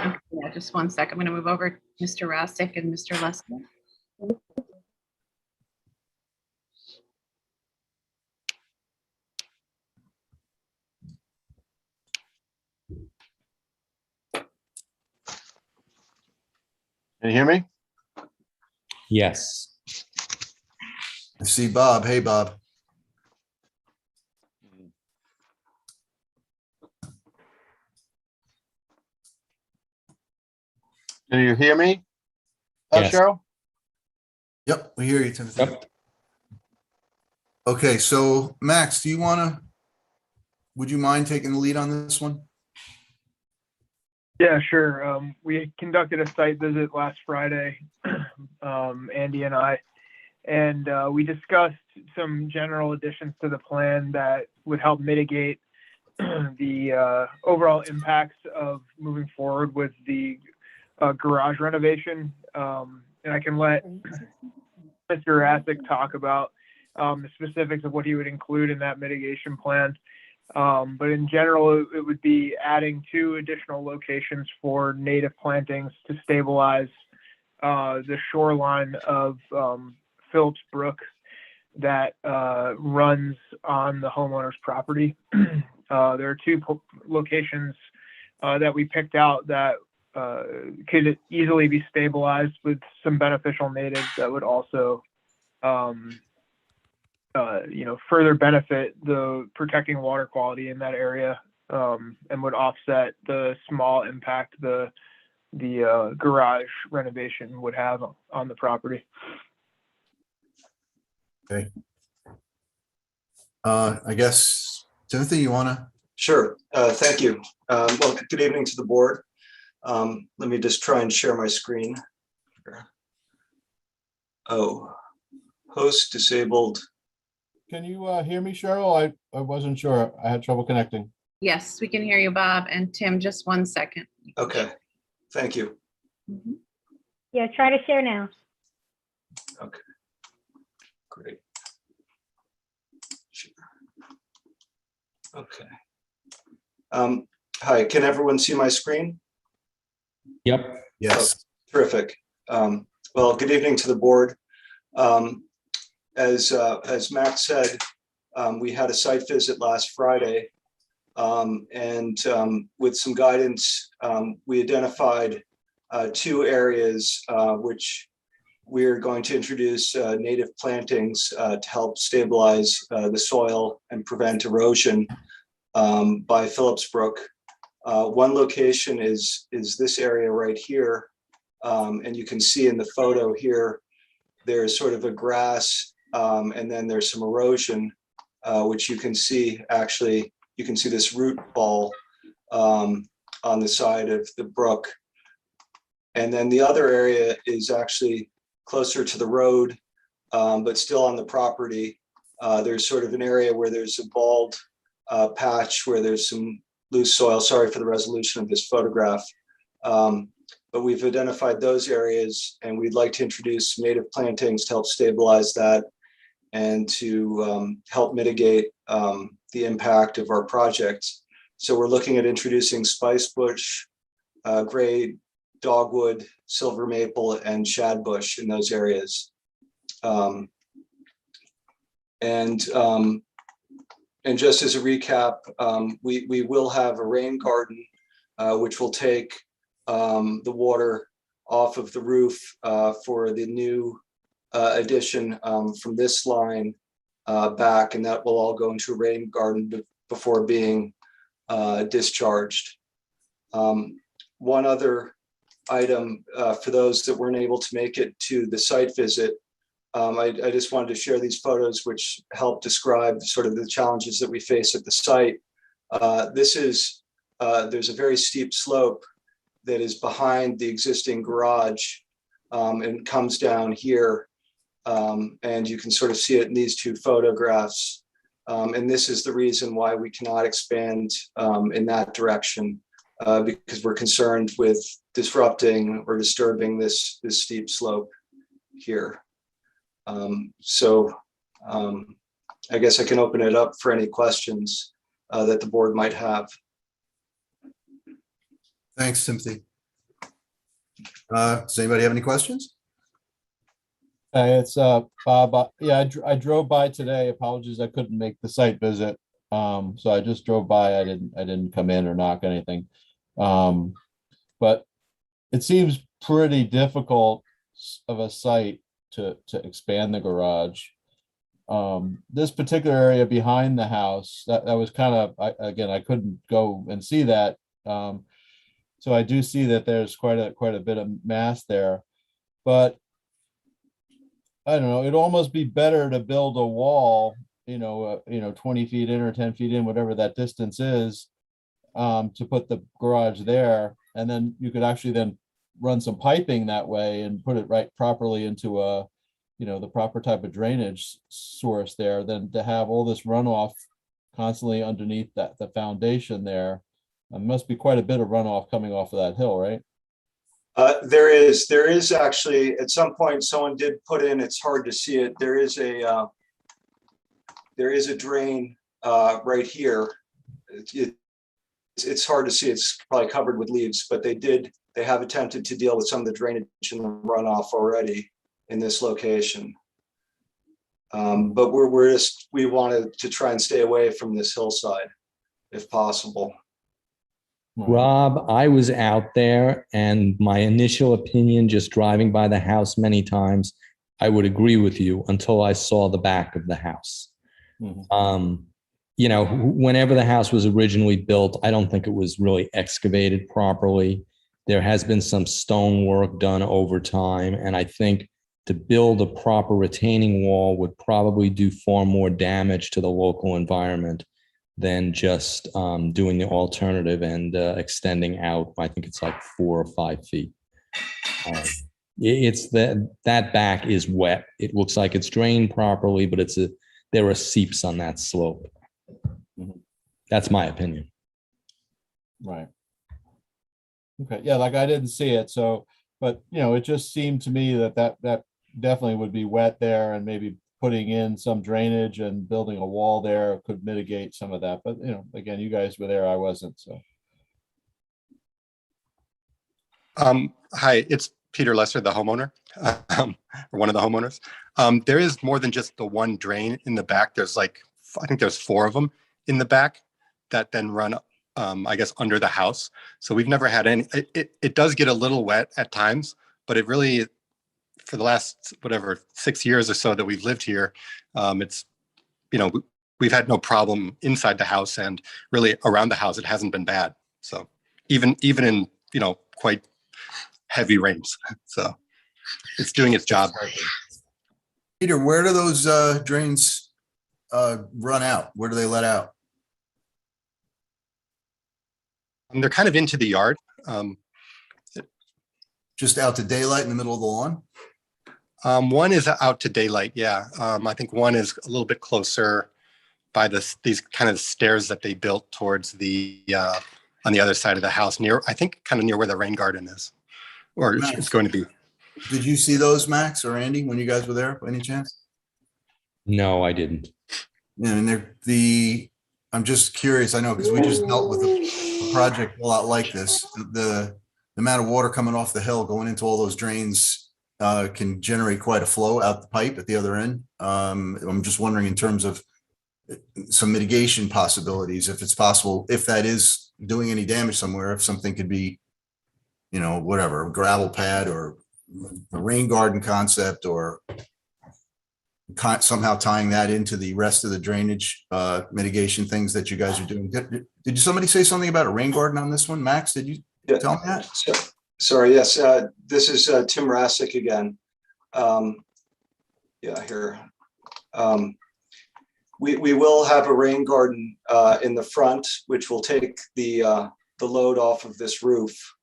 Yeah, just one sec. I'm going to move over to Mr. Rossick and Mr. Lester. Can you hear me? Yes. I see Bob. Hey, Bob. Can you hear me? Yes. Cheryl? Yep, we hear you, Timothy. Yep. Okay, so Max, would you mind taking the lead on this one? Yeah, sure. We conducted a site visit last Friday, Andy and I, and we discussed some general additions to the plan that would help mitigate the overall impacts of moving forward with the garage renovation. And I can let Mr. Rassick talk about the specifics of what he would include in that mitigation plan. But in general, it would be adding 2 additional locations for native plantings to stabilize the shoreline of Philipse Brook that runs on the homeowner's property. There are 2 locations that we picked out that could easily be stabilized with some beneficial natives that would also further benefit the protecting water quality in that area, and would offset the small impact the garage renovation would have on the property. Okay. I guess, Timothy, you want to? Sure. Thank you. Well, good evening to the board. Let me just try and share my screen. Oh, host disabled. Can you hear me, Cheryl? I wasn't sure. I had trouble connecting. Yes, we can hear you, Bob. And Tim, just one second. Okay. Thank you. Mhm. Yeah, try to share now. Okay. Great. Sure. Okay. Hi, can everyone see my screen? Yep. Yes. Terrific. Well, good evening to the board. As Max said, we had a site visit last Friday, and with some guidance, we identified 2 areas which we're going to introduce native plantings to help stabilize the soil and prevent erosion by Philipse Brook. One location is this area right here, and you can see in the photo here, there's sort of a grass, and then there's some erosion, which you can see. Actually, you can see this root ball on the side of the brook. And then the other area is actually closer to the road, but still on the property. There's sort of an area where there's a bald patch where there's some loose soil. Sorry for the resolution of this photograph. But we've identified those areas, and we'd like to introduce native plantings to help stabilize that and to help mitigate the impact of our projects. So we're looking at introducing spice bush, gray dogwood, silver maple, and shadbush in those areas. And just as a recap, we will have a rain garden, which will take the water off of the roof for the new addition from this line back, and that will all go into a rain garden before being discharged. One other item for those that weren't able to make it to the site visit, I just wanted to share these photos which help describe sort of the challenges that we face at the site. There's a very steep slope that is behind the existing garage and comes down here. And you can sort of see it in these 2 photographs. And this is the reason why we cannot expand in that direction, because we're concerned with disrupting or disturbing this steep slope here. So I guess I can open it up for any questions that the board might have. Thanks, Timothy. Does anybody have any questions? Hey, it's Bob. Yeah, I drove by today. Apologies, I couldn't make the site visit. So I just drove by. I didn't come in or knock anything. But it seems pretty difficult of a site to expand the garage. This particular area behind the house, that was kind of, I couldn't go and see that. So I do see that there's quite a bit of mass there, but I don't know, it'd almost be better to build a wall, 20 feet in or 10 feet in, whatever that distance is, to put the garage there. And then you could actually then run some piping that way and put it right properly into the proper type of drainage source there, than to have all this runoff constantly underneath the foundation there. Must be quite a bit of runoff coming off of that hill, right? There is actually, at some point, someone did put in, it's hard to see it. There is a drain right here. It's hard to see. It's probably covered with leaves, but they have attempted to deal with some of the drainage and the runoff already in this location. But we wanted to try and stay away from this hillside if possible. Rob, I was out there, and my initial opinion, just driving by the house many times, I would agree with you until I saw the back of the house. Mhm. Whenever the house was originally built, I don't think it was really excavated properly. There has been some stonework done over time, and I think to build a proper retaining wall would probably do far more damage to the local environment than just doing the alternative and extending out. I think it's like 4 or 5 feet. It's that back is wet. It looks like it's drained properly, but there are seeps on that slope. Mhm. That's my opinion. Right. Okay, yeah, like I didn't see it, so, but it just seemed to me that definitely would be wet there, and maybe putting in some drainage and building a wall there could mitigate some of that. But again, you guys were there, I wasn't, so. Hi, it's Peter Lesser, the homeowner, or one of the homeowners. There is more than just the one drain in the back. There's I think there's 4 of them in the back that then run, I guess, under the house. So we've never had any, it does get a little wet at times, but it really, for the last, 6 years or so that we've lived here, it's, we've had no problem inside the house, and really around the house, it hasn't been bad. So even in, quite heavy rains. So it's doing its job. Peter, where do those drains run out? Where do they let out? And they're kind of into the yard. Just out to daylight in the middle of the lawn? One is out to daylight, yeah. I think one is a little bit closer by these kind of stairs that they built towards the on the other side of the house, I think kind of near where the rain garden is, or it's going to be. Did you see those, Max or Andy, when you guys were there, by any chance? No, I didn't. Yeah, and I'm just curious, I know, because we just dealt with a project a lot like this. The amount of water coming off the hill going into all those drains can generate quite a flow out the pipe at the other end. I'm just wondering, in terms of some mitigation possibilities, if it's possible, if that is doing any damage somewhere, if something could be, whatever, a gravel pad or a rain garden concept, or somehow tying that into the rest of the drainage mitigation things that you guys are doing. Did somebody say something about a rain garden on this one? Max, did you tell me that? Sorry, yes, this is Tim Rassick again. Yeah, here. We will have a rain garden in the front, which will take the load off of this roof,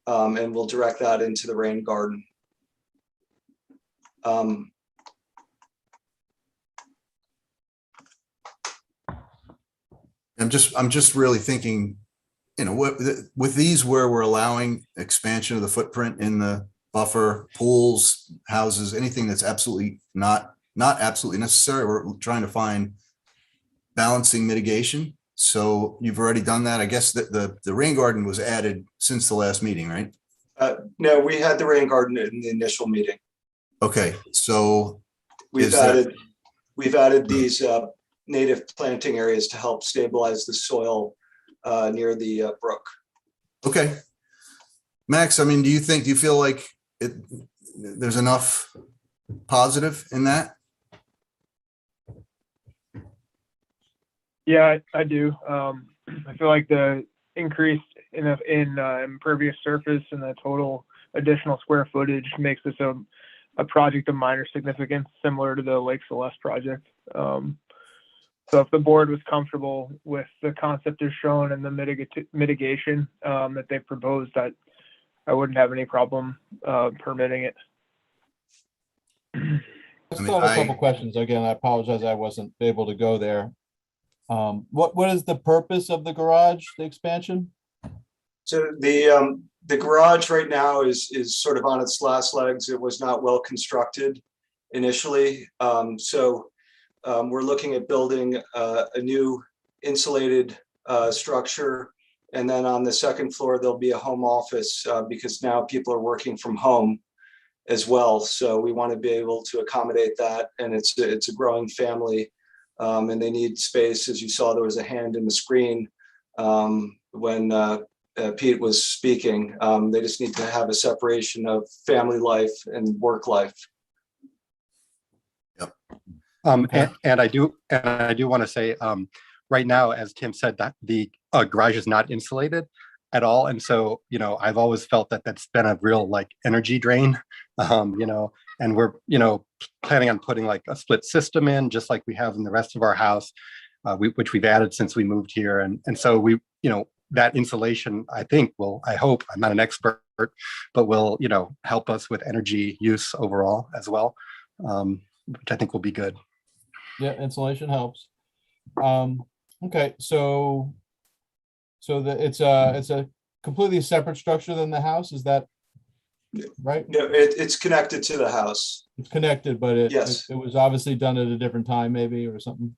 and we'll direct that into the rain garden. I'm just really thinking, with these, where we're allowing expansion of the footprint in the buffer, pools, houses, anything that's absolutely not absolutely necessary, we're trying to find balancing mitigation. So you've already done that. I guess that the rain garden was added since the last meeting, right? No, we had the rain garden in the initial meeting. Okay, so We've Is there- added these native planting areas to help stabilize the soil near the brook. okay. Max, I mean, do you feel like there's enough positive in that? Yeah, I do. I feel like the increase in impervious surface and the total additional square footage makes this a project of minor significance, similar to the Lake Celeste project. So if the board was comfortable with the concept as shown and the mitigation that they proposed, I wouldn't have any problem permitting it. I I mean, still have a couple questions. Again, I apologize, I wasn't able to go there. What is the purpose of the garage, the expansion? So the garage right now is sort of on its last legs. It was not well constructed initially. So we're looking at building a new insulated structure. And then on the second floor, there'll be a home office because now people are working from home as well. So we want to be able to accommodate that. And it's a growing family and they need space. As you saw, there was a hand in the screen when Pete was speaking. They just need to have a separation of family life and work life. Yep. And I do want to say, right now, as Tim said, that the garage is not insulated at all. And so, I've always felt that that's been a real energy drain, and we're, planning on putting a split system in, just like we have in the rest of our house, which we've added since we moved here. And so we, that insulation, I hope, I'm not an expert, but will, help us with energy use overall as well, which I think will be good. Yeah, insulation helps. Okay, so it's a completely separate structure than the house, is that right? No, it's connected to the house. It's connected, but Yes. it was obviously done at a different time, maybe, or something.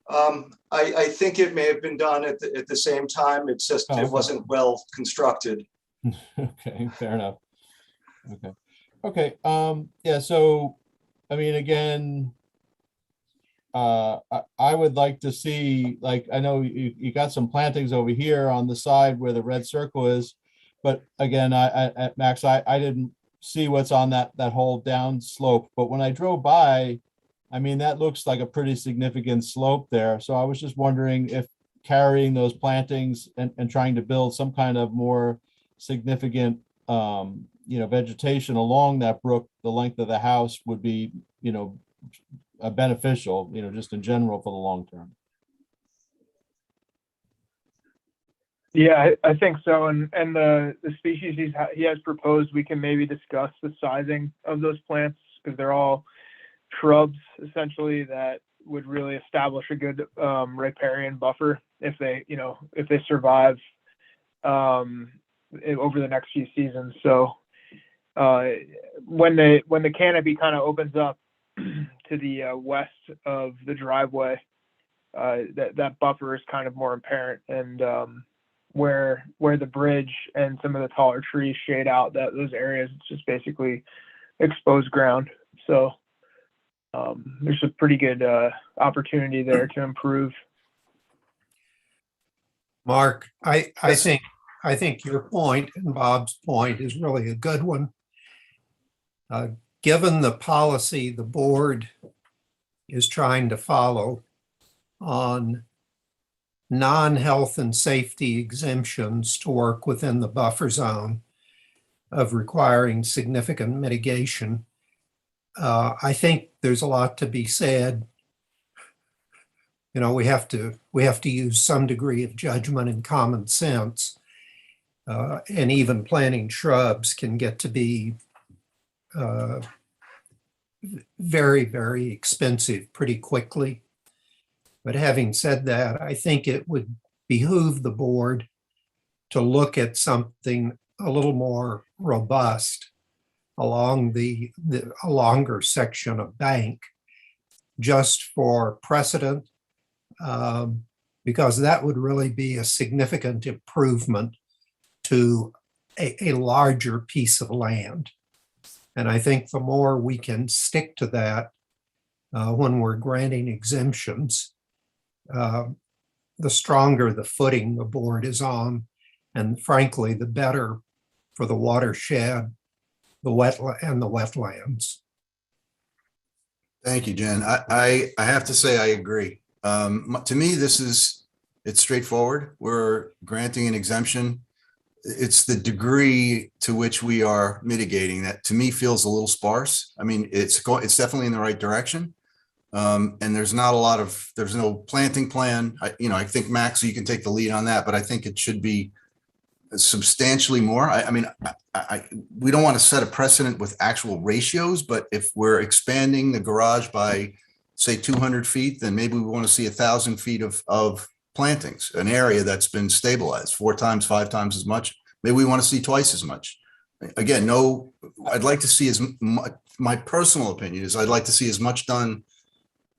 I think it may have been done at the same time. It's just, Oh, it okay. wasn't well constructed. Okay, fair enough. Okay. Yeah, so, I mean, again, I would like to see, I know you got some plantings over here on the side where the red circle is, but again, Max, I didn't see what's on that whole down slope, but when I drove by, I mean, that looks like a pretty significant slope there. So I was just wondering if carrying those plantings and trying to build some kind of more significant, vegetation along that brook, the length of the house would be, beneficial, just in general for the long term. Yeah, I think so. And the species he has proposed, we can maybe discuss the sizing of those plants because they're all shrubs essentially that would really establish a good riparian buffer if they survive over the next few seasons. So when the canopy kind of opens up to the west of the driveway, that buffer is kind of more apparent, and where the bridge and some of the taller trees shade out those areas, it's just basically exposed ground. So there's a pretty good opportunity there to improve. Mark, I think your point and Bob's point is really a good one. Given the policy the board is trying to follow on non-health and safety exemptions to work within the buffer zone of requiring significant mitigation, I think there's a lot to be said. We have to use some degree of judgment and common sense, and even planting shrubs can get to be very, very expensive pretty quickly. But having said that, I think it would behoove the board to look at something a little more robust along a longer section of bank, just for precedent, because that would really be a significant improvement to a larger piece of land. And I think the more we can stick to that when we're granting exemptions, the stronger the footing the board is on, and frankly, the better for the watershed, the wetlands. Thank you, Jen. I have to say, I agree. To me, it's straightforward. We're granting an exemption. It's the degree to which we are mitigating that, to me, feels a little sparse. I mean, it's definitely in the right direction. And there's no planting plan. I think Max, you can take the lead on that, but I think it should be substantially more. We don't want to set a precedent with actual ratios, but if we're expanding the garage by, say, 200 feet, then maybe we want to see 1,000 feet of plantings, an area that's been stabilized 4 times, 5 times as much. Maybe we want to see twice as much. Again, I'd like to see my personal opinion is I'd like to see as much done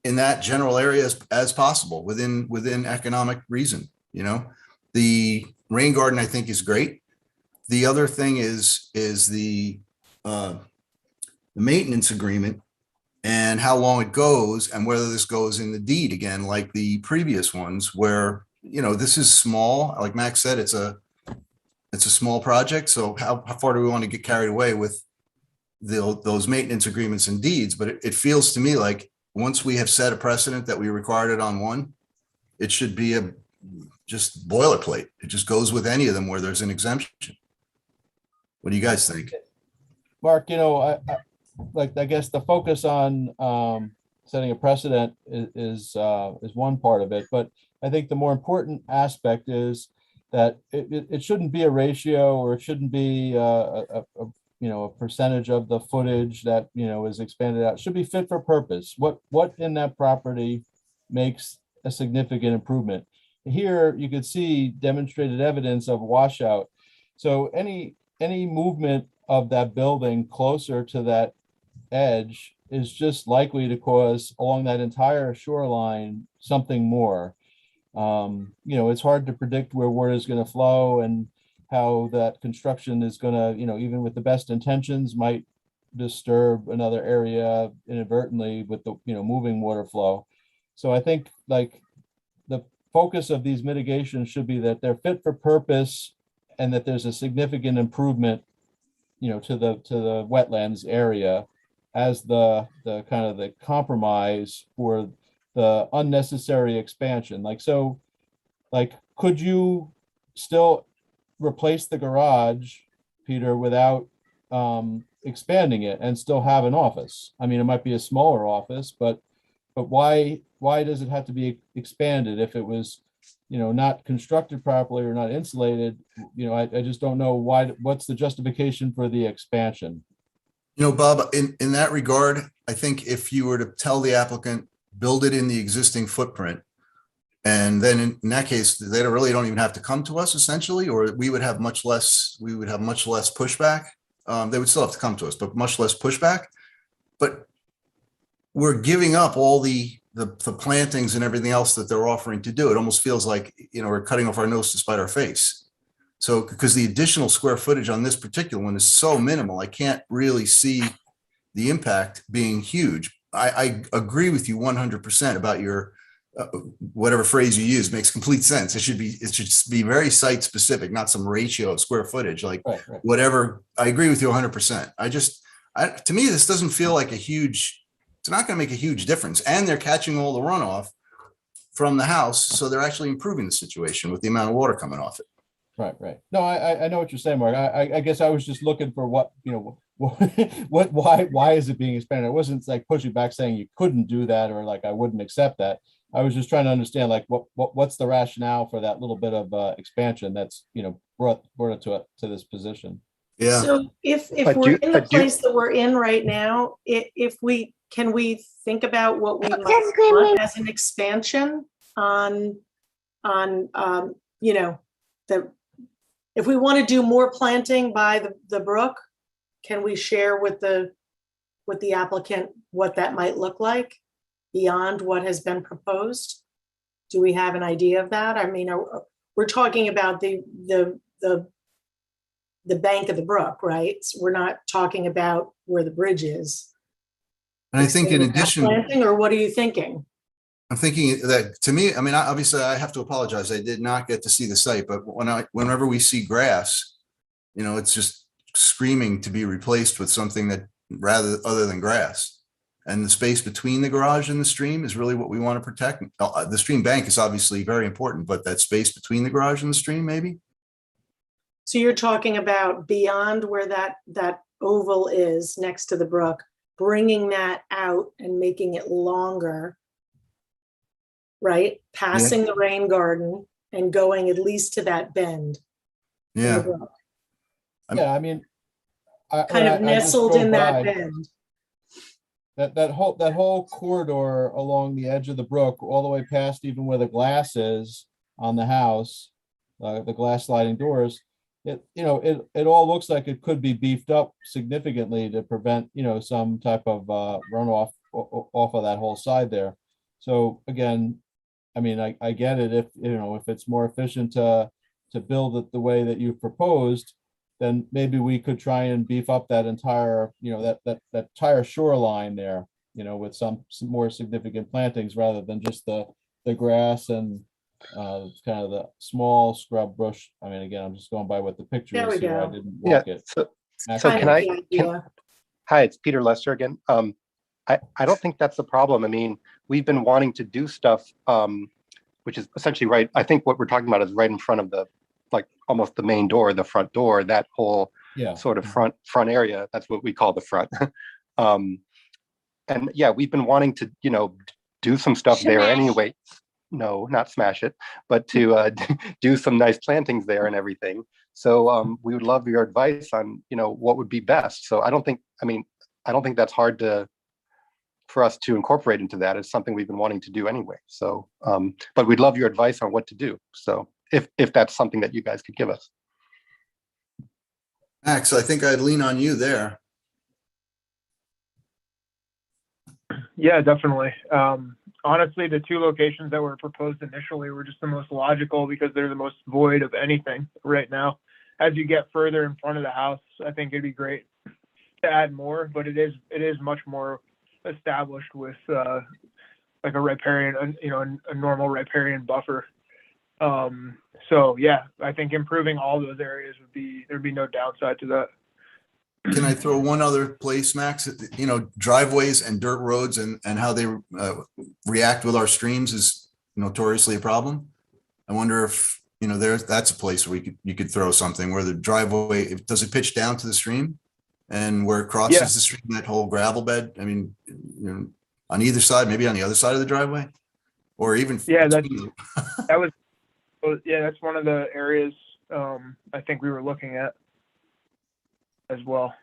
in that general area as possible within economic reason. The rain garden, I think, is great. The other thing is the maintenance agreement and how long it goes, and whether this goes in the deed again, like the previous ones, where this is small. Like Max said, it's a small project. So how far do we want to get carried away with those maintenance agreements and deeds? But it feels to me like once we have set a precedent that we required it on one, it should be just boilerplate. It just goes with any of them where there's an exemption. What do you guys think? Mark, I guess the focus on setting a precedent is one part of it, but I think the more important aspect is that it shouldn't be a ratio, or it shouldn't be a percentage of the footage that is expanded out. It should be fit for purpose. What in that property makes a significant improvement? Here you could see demonstrated evidence of washout. So any movement of that building closer to that edge is just likely to cause along that entire shoreline something more. It's hard to predict where water is going to flow and how that construction is going to, even with the best intentions, might disturb another area inadvertently with the, moving water flow. So I think like the focus of these mitigations should be that they're fit for purpose and that there's a significant improvement, to the wetlands area as the kind of the compromise for the unnecessary expansion. Could you still replace the garage, Peter, without expanding it and still have an office? I mean, it might be a smaller office, but why does it have to be expanded if it was, not constructed properly or not insulated? I just don't know what's the justification for the expansion? Bob, in that regard, I think if you were to tell the applicant, build it in the existing footprint, and then in that case, they don't even have to come to us essentially, or we would have much less pushback. They would still have to come to us, but much less pushback. But we're giving up all the plantings and everything else that they're offering to do. It almost feels like, we're cutting off our nose to spite our face. So, because the additional square footage on this particular one is so minimal, I can't really see the impact being huge. I agree with you 100% about your, whatever phrase you use makes complete sense. It should be very site specific, not some ratio of square footage, like right. Whatever. I agree with you 100%. To me, this doesn't feel like it's not going to make a huge difference. And they're catching all the runoff from the house. So they're actually improving the situation with the amount of water coming off it. Right. No, I know what you're saying, Mark. I guess I was just looking for why is it being expanded? I wasn't like pushing back saying you couldn't do that or like I wouldn't accept that. I was just trying to understand like what's the rationale for that little bit of expansion that's brought it to this position. Yeah. So if we're in the place that we're in right now, can we think about what we might want as an expansion on if we want to do more planting by the brook, can we share with the applicant what that might look like beyond what has been proposed? Do we have an idea of that? I mean, we're talking about the the bank of the brook, right? So we're not talking about where the bridge is. And I think in Expanding that addition, planting, or what are you thinking? I'm thinking that, to me, I mean, obviously I have to apologize. I did not get to see the site, but whenever we see grass, you know, it's just screaming to be replaced with something that other than grass. And the space between the garage and the stream is really what we want to protect. The stream bank is obviously very important, but that space between the garage and the stream, maybe? So you're talking about beyond where that oval is next to the brook, bringing that out and making it longer, right? Passing the rain garden and going at least to that bend. in the Yeah. brook, Yeah, I mean. Kind of I just nestled drove in that by, bend. That whole corridor along the edge of the brook, all the way past even where the glass is on the house, the glass sliding doors, it all looks like it could be beefed up significantly to prevent, some type of runoff off of that whole side there. So again, I mean, I get it if it's more efficient to build it the way that you've proposed, then maybe we could try and beef up that entire, that entire shoreline there, with some more significant plantings rather than just the grass and kind of the small scrub brush. I mean, again, I'm just going by what the picture There we is here. I go. didn't Yeah. walk it. So Kind can of I, the idea. hi, it's Peter Lester again. I don't think that's the problem. I mean, we've been wanting to do stuff, which is essentially right. I think what we're talking about is right in front of the, like almost the main door, the front door, that whole sort of front area. That's what we call the front. And yeah, we've been wanting to, do some stuff there Smash. anyway. No, not smash it, but to do some nice plantings there and everything. So we would love your advice on, what would be best. So I don't think that's hard for us to incorporate into that. It's something we've been wanting to do anyway. So, but we'd love your advice on what to do. So if that's something that you guys could give us. Max, I think I'd lean on you there. Yeah, definitely. Honestly, the two locations that were proposed initially were just the most logical because they're the most void of anything right now. As you get further in front of the house, I think it'd be great to add more, but it is much more established with like a riparian, a normal riparian buffer. So yeah, I think improving all those areas there'd be no downside to that. Can I throw one other place, Max? Driveways and dirt roads and how they react with our streams is notoriously a problem. I wonder if, that's a place where you could throw something where the driveway, does it pitch down to the stream? And where it crosses the stream, that whole gravel bed? I mean, on either side, maybe on the other side of the driveway? Or even. Yeah, that's one of the areas I think we were looking at as well,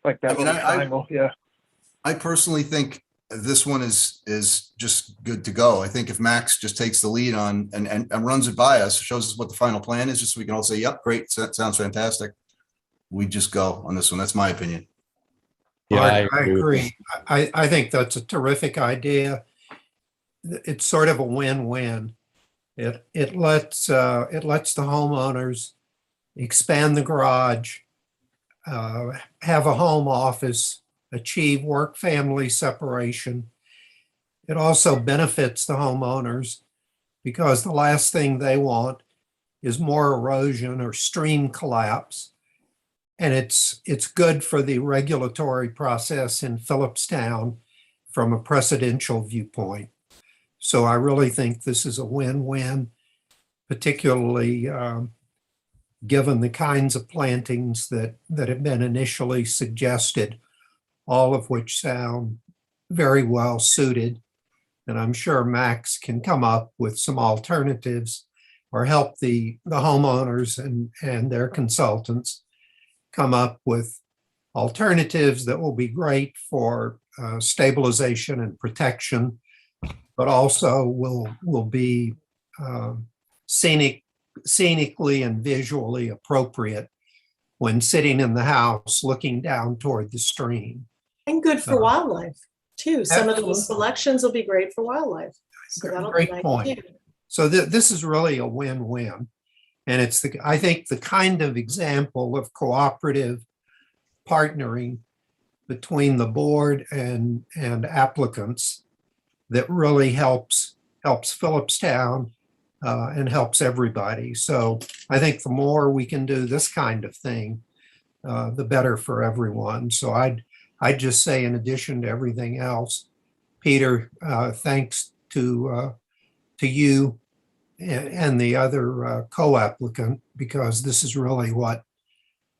like that little triangle. Yeah, I personally think this one is just good to go. I think if Max just takes the lead on and runs it by us, shows us what the final plan is, just so we can all say, yep, great, sounds fantastic. We just go on this one. That's my opinion. Yeah, I agree. I think that's a terrific idea. It's sort of a win-win. It lets the homeowners expand the garage, have a home office, achieve work-family separation. It also benefits the homeowners because the last thing they want is more erosion or stream collapse. And it's good for the regulatory process in Philipstown from a precedential viewpoint. So I really think this is a win-win, particularly given the kinds of plantings that have been initially suggested, all of which sound very well suited. And I'm sure Max can come up with some alternatives or help the homeowners and their consultants come up with alternatives that will be great for stabilization and protection, but also will be scenically and visually appropriate when sitting in the house looking down toward the stream. And good for wildlife too. Some of Absolutely. those selections will be great for wildlife. So that'll be Great nice point. too. So this is really a win-win. And it's I think the kind of example of cooperative partnering between the board and applicants that really helps Philipstown and helps everybody. So I think the more we can do this kind of thing, the better for everyone. So I'd just say, in addition to everything else, Peter, thanks to you and the other co-applicant, because this is really what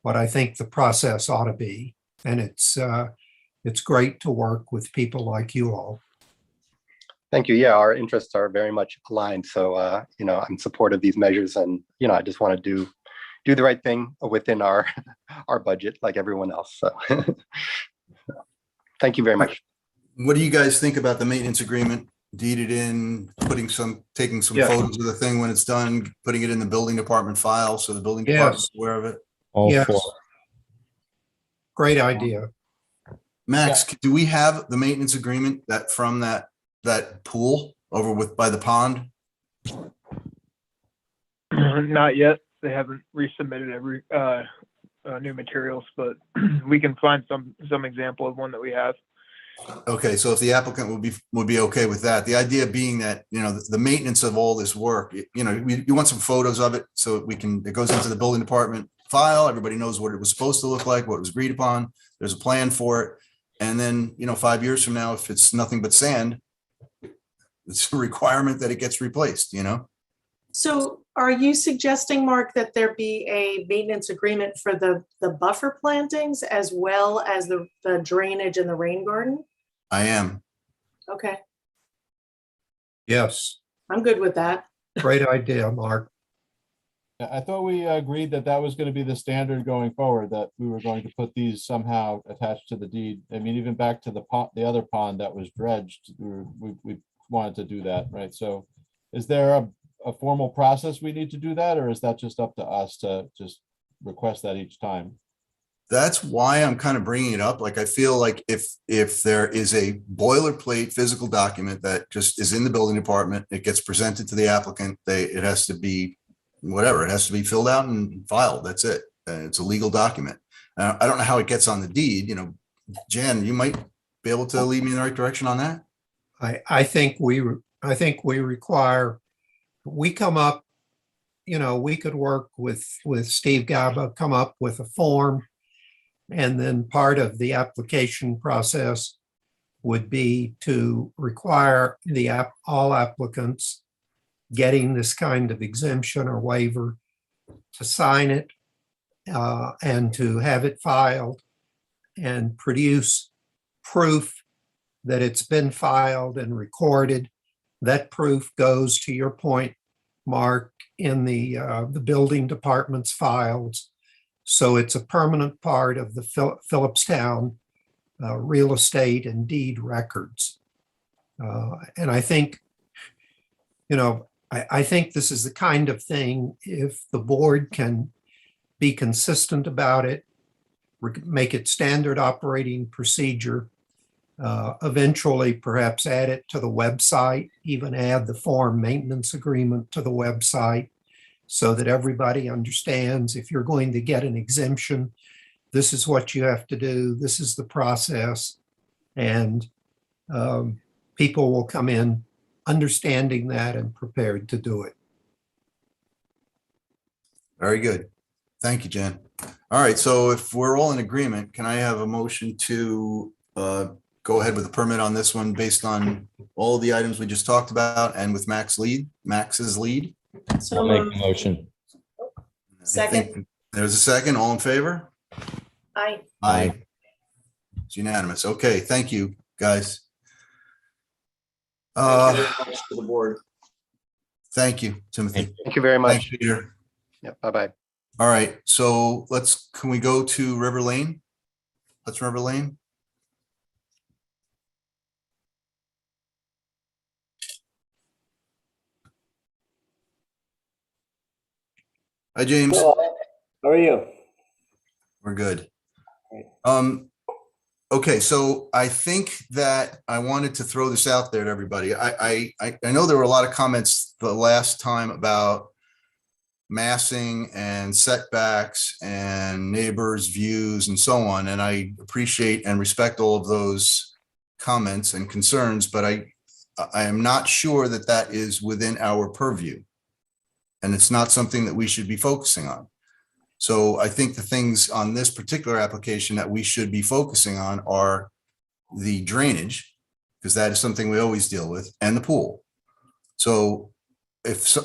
I think the process ought to be. And it's great to work with people like you all. Thank you. Yeah, our interests are very much aligned. So, I'm supportive of these measures, and, I just want to do the right thing within our budget like everyone else. So thank you very much. What do you guys think about the maintenance agreement? Deeded in, taking some Yeah. photos of the thing when it's done, putting it in the building department file so the building department's Yes. aware of it. All Yes. for Great idea. Max, do we have the maintenance agreement from that pool over by the pond? Not yet. They haven't resubmitted every new materials, but we can find some example of one that we have. Okay, so if the applicant would be okay with that, the idea being that, the maintenance of all this work, you want some photos of it so it goes into the building department file. Everybody knows what it was supposed to look like, what was agreed upon. There's a plan for it. And then, 5 years from now, if it's nothing but sand, it's a requirement that it gets replaced, So are you suggesting, Mark, that there be a maintenance agreement for the buffer plantings as well as the drainage and the rain garden? I am. Okay, Yes, I'm good with that. great idea, Mark. I thought we agreed that was going to be the standard going forward, that we were going to put these somehow attached to the deed. I mean, even back to the other pond that was dredged, we wanted to do that, right? So is there a formal process we need to do that, or is that just up to us to just request that each time? That's why I'm kind of bringing it up. Like, I feel like if there is a boilerplate physical document that just is in the building department, it gets presented to the applicant, it has to be whatever, it has to be filled out and filed. That's it. It's a legal document. I don't know how it gets on the deed. Jan, you might be able to lead me in the right direction on that. I think we require, we come up, we could work with Steve Gaba, come up with a form. And then part of the application process would be to require all applicants getting this kind of exemption or waiver to sign it and to have it filed and produce proof that it's been filed and recorded. That proof goes, to your point, Mark, in the building department's files. So it's a permanent part of the Philipstown real estate and deed records. And I think, I think this is the kind of thing, if the board can be consistent about it, make it standard operating procedure, eventually perhaps add it to the website, even add the form maintenance agreement to the website so that everybody understands, if you're going to get an exemption, this is what you have to do, this is the process, and people will come in understanding that and prepared to do it. Very good. Thank you, Jen. All right, so if we're all in agreement, can I have a motion to go ahead with a permit on this one based on all the items we just talked about and with Max's lead? So I'll make the motion. Second. There's a second. All in favor? Aye. Aye. It's unanimous. Okay, thank you, guys. Thank you very much to the board. Thank you, Timothy. Thank you very Thanks, much. Peter. Yeah, bye-bye. All right, so can we go to River Lane? Let's River Lane. Hi, James. How are you? We're good. Great. Okay, so I think that I wanted to throw this out there to everybody. I know there were a lot of comments the last time about massing and setbacks and neighbors' views and so on. And I appreciate and respect all of those comments and concerns, but I am not sure that that is within our purview. And it's not something that we should be focusing on. So I think the things on this particular application that we should be focusing on are the drainage, because that is something we always deal with, and the pool. So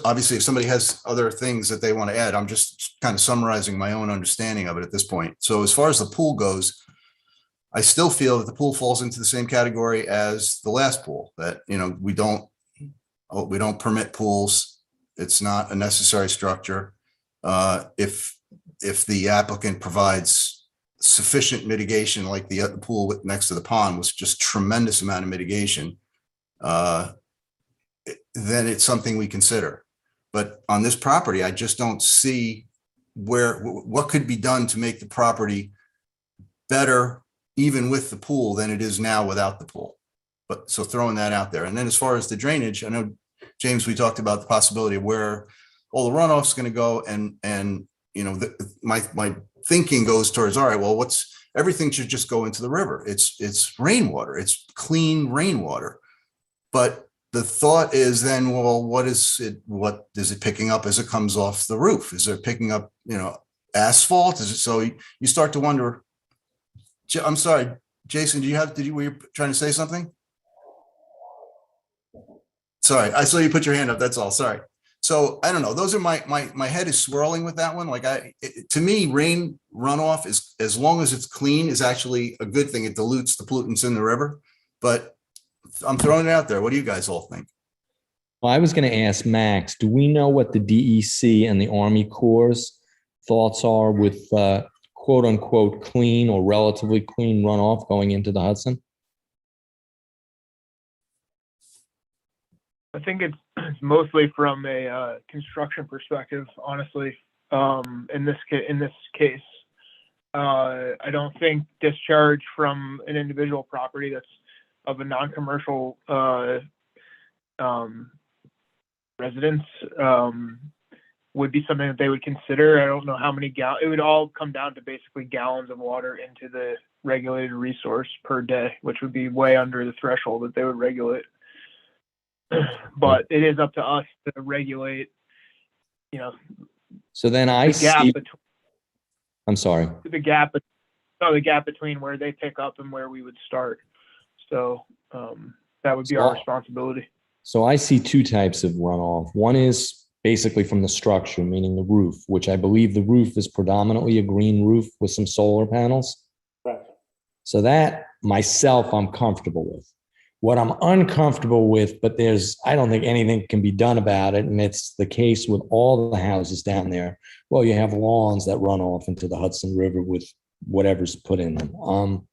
obviously if somebody has other things that they want to add, I'm just kind of summarizing my own understanding of it at this point. So as far as the pool goes, I still feel that the pool falls into the same category as the last pool, that, you know, we don't permit pools. It's not a necessary structure. If the applicant provides sufficient mitigation, like the pool next to the pond was just tremendous amount of mitigation, then it's something we consider. But on this property, I just don't see what could be done to make the property better, even with the pool, than it is now without the pool. But so throwing that out there. And then as far as the drainage, I know, James, we talked about the possibility of where all the runoff is going to go. And you know, my thinking goes towards, all right, well, everything should just go into the river. It's rainwater. It's clean rainwater. But the thought is then, well, what is it picking up as it comes off the roof? Is it picking up, you know, asphalt? Is it, so you start to wonder. I'm sorry, Jason, were you trying to say something? Sorry, I saw you put your hand up. That's all. Sorry. So I don't know. Those are my head is swirling with that one. Like to me, rain runoff is, as long as it's clean, is actually a good thing. It dilutes the pollutants in the river. But I'm throwing it out there. What do you guys all think? Well, I was going to ask Max, do we know what the DEC and the Army Corps' thoughts are with quote unquote clean or relatively clean runoff going into the Hudson? I think it's mostly from a construction perspective, honestly. In this case, I don't think discharge from an individual property that's of a non-commercial residence would be something that they would consider. I don't know how many gallons. It would all come down to basically gallons of water into the regulated resource per day, which would be way under the threshold that they would regulate. But it is up to us to regulate, you know. So then I see. I'm sorry. The gap between where they pick up and where we would start. So that would be our responsibility. So I see two types of runoff. One is basically from the structure, meaning the roof, which I believe the roof is predominantly a green roof with some solar panels. Right. So that myself, I'm comfortable with. What I'm uncomfortable with, but I don't think anything can be done about it, and it's the case with all the houses down there. Well, you have lawns that run off into the Hudson River with whatever's put in them.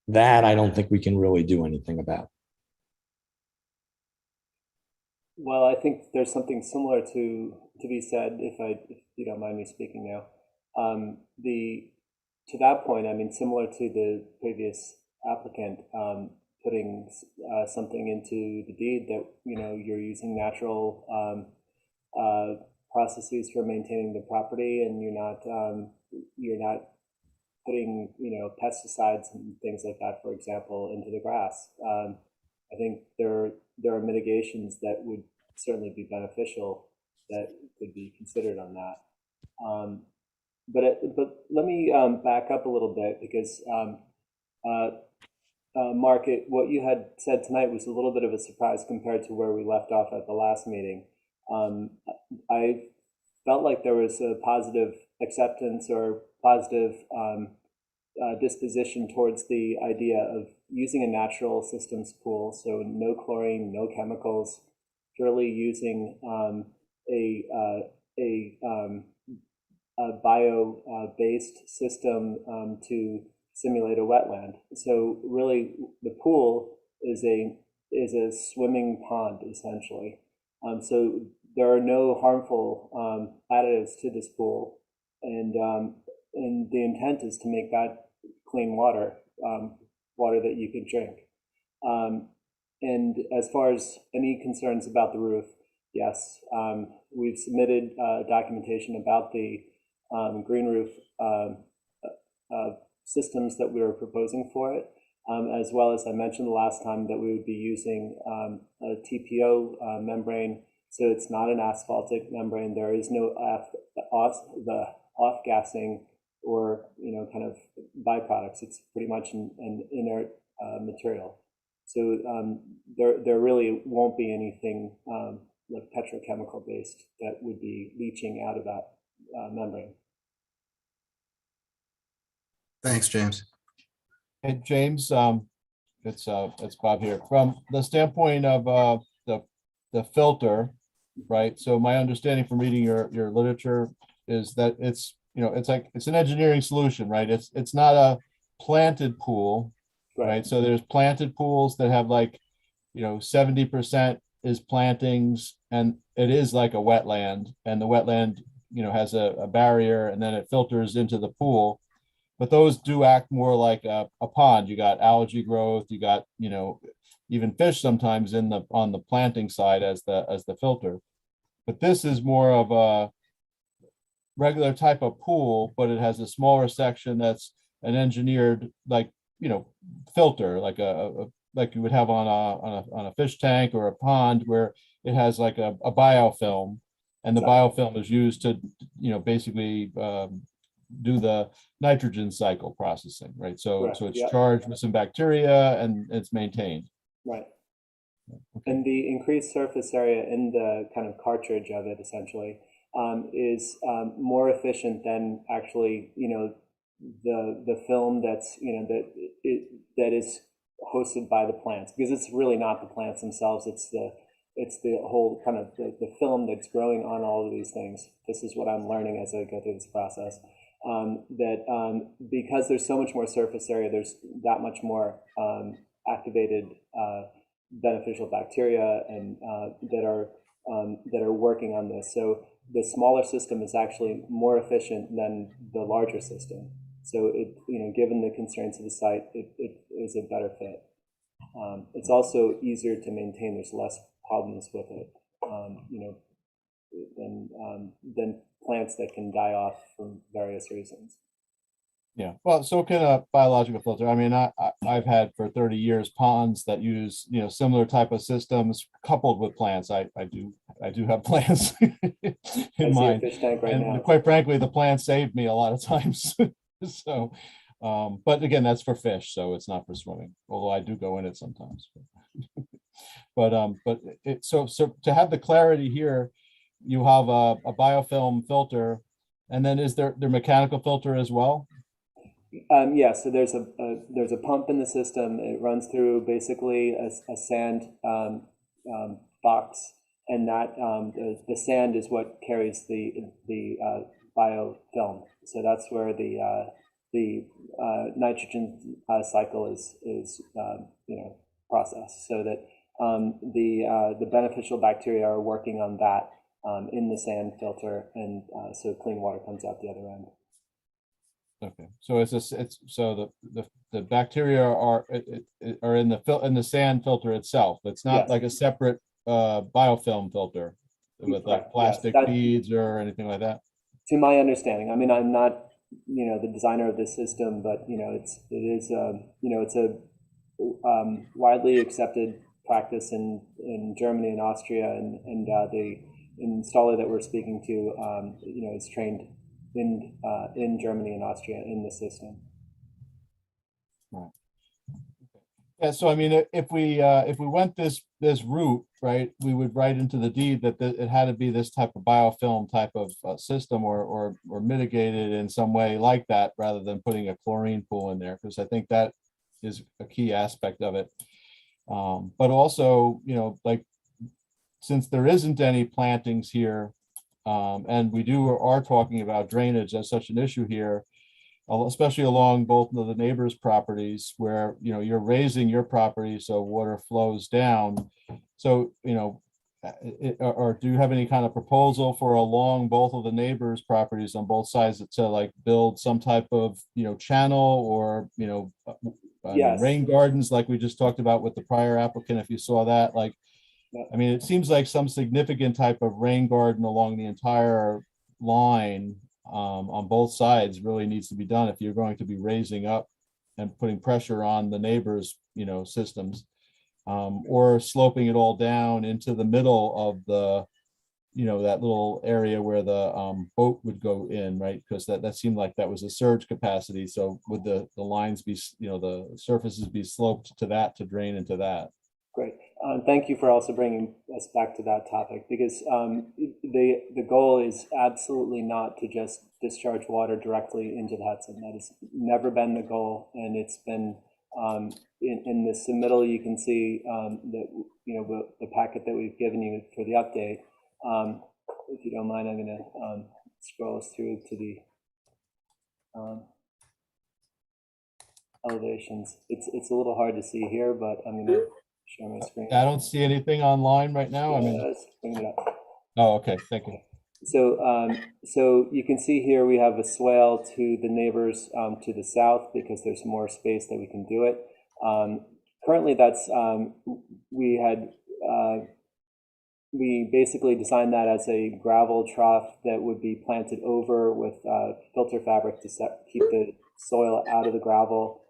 That I don't think we can really do anything about. Well, I think there's something similar to be said, if you don't mind me speaking now. To that point, I mean, similar to the previous applicant, putting something into the deed that, you know, you're using natural processes for maintaining the property, and you're not putting, you know, pesticides and things like that, for example, into the grass. I think there are mitigations that would certainly be beneficial that could be considered on that. But let me back up a little bit, because Mark, what you had said tonight was a little bit of a surprise compared to where we left off at the last meeting. I felt like there was a positive acceptance or positive disposition towards the idea of using a natural systems pool, so no chlorine, no chemicals, purely using a bio-based system to simulate a wetland. So really, the pool is a swimming pond, essentially. So there are no harmful additives to this pool, and the intent is to make that clean water, water that you could drink. And as far as any concerns about the roof, Yes, we've submitted documentation about the green roof systems that we were proposing for it, as well as I mentioned the last time that we would be using a TPO membrane. So it's not an asphaltic membrane. There is no off-gassing or kind of byproducts. It's pretty much an inert material. So there really won't be anything like petrochemical based that would be leaching out of that membrane. Thanks, James. Hey, James, it's Bob here. From the standpoint of the filter, right? So my understanding from reading your literature is that it's it's an engineering solution, right? It's not a planted pool, right? So there's planted pools that have 70% is plantings, and it is like a wetland, and the wetland has a barrier, and then it filters into the pool. But those do act more like a pond. You got algae growth, you got even fish sometimes on the planting side as the filter. But this is more of a regular type of pool, but it has a smaller section that's an engineered filter, like you would have on a fish tank or a pond, where it has like a biofilm, and the biofilm is used to basically do the nitrogen cycle processing, right? So it's charged with some bacteria and it's maintained. Right. And the increased surface area in the kind of cartridge of it essentially is more efficient than actually the film that's that is hosted by the plants, because it's really not the plants themselves, it's the whole kind of the film that's growing on all of these things. This is what I'm learning as I go through this process. Because there's so much more surface area, there's that much more activated beneficial bacteria and that are working on this. So the smaller system is actually more efficient than the larger system. So it, given the constraints of the site, it is a better fit. It's also easier to maintain. There's less problems with it, than plants that can die off for various reasons. Yeah, well, so can a biological filter. I mean, I've had for 30 years ponds that use similar type of systems coupled with plants. I do have plants in mind, fish tank right and now. quite frankly, the plants saved me a lot of times. So, but again, that's for fish, so it's not for swimming. Although I do go in it sometimes. But so to have the clarity here, you have a biofilm filter, and then is there mechanical filter as well? Yeah, so there's a pump in the system. It runs through basically a sand box, and that the sand is what carries the biofilm. So that's where the nitrogen cycle is processed, so that the beneficial bacteria are working on that in the sand filter, and so clean water comes out the other end. Okay, so so the bacteria are in the sand filter itself. It's not like a separate biofilm filter with like plastic beads or anything like that. To my understanding, I mean, I'm not the designer of this system, but it's a widely accepted practice in Germany and Austria, and the installer that we're speaking to is trained in Germany and Austria in the system. Right. Yeah. So I mean, if we went this route, right, we would write into the deed that it had to be this type of biofilm type of system, or mitigated in some way like that, rather than putting a chlorine pool in there, because I think that is a key aspect of it. But also, like, since there isn't any plantings here, and we are talking about drainage as such an issue here, especially along both of the neighbors' properties, where you're raising your property so water flows down. So or do you have any kind of proposal for along both of the neighbors' properties on both sides to like build some type of channel, or Yes. rain gardens like we just talked about with the prior applicant? If you saw that, like I mean, it seems like some significant type of rain garden along the entire line on both sides really needs to be done if you're going to be raising up and putting pressure on the neighbors, systems, or sloping it all down into the middle of the, that little area where the boat would go in, right? Because that seemed like that was a surge capacity. So would the lines be, the surfaces be sloped to that to drain into that? Great. Thank you for also bringing us back to that topic, because the goal is absolutely not to just discharge water directly into the Hudson. That has never been the goal, and it's been in the submittal. You can see that the packet that we've given you for the update. If you don't mind, I'm going to scroll us through to the elevations. It's a little hard to see here, but I'm going to share my screen. I don't see anything online right now. I mean, let's bring it up. Oh, okay. Thank you. So you can see here we have a swale to the neighbors to the south, because there's more space that we can do it. Currently, that's we basically designed that as a gravel trough that would be planted over with filter fabric to keep the soil out of the gravel,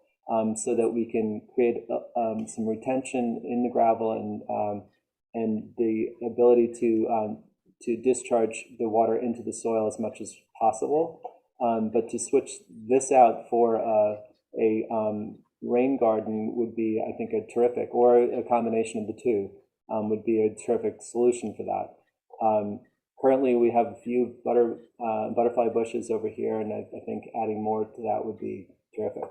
so that we can create some retention in the gravel and the ability to discharge the water into the soil as much as possible. But to switch this out for a rain garden would be, I think, a terrific, or a combination of the two, would be a terrific solution for that. Currently, we have a few butterfly bushes over here, and I think adding more to that would be terrific.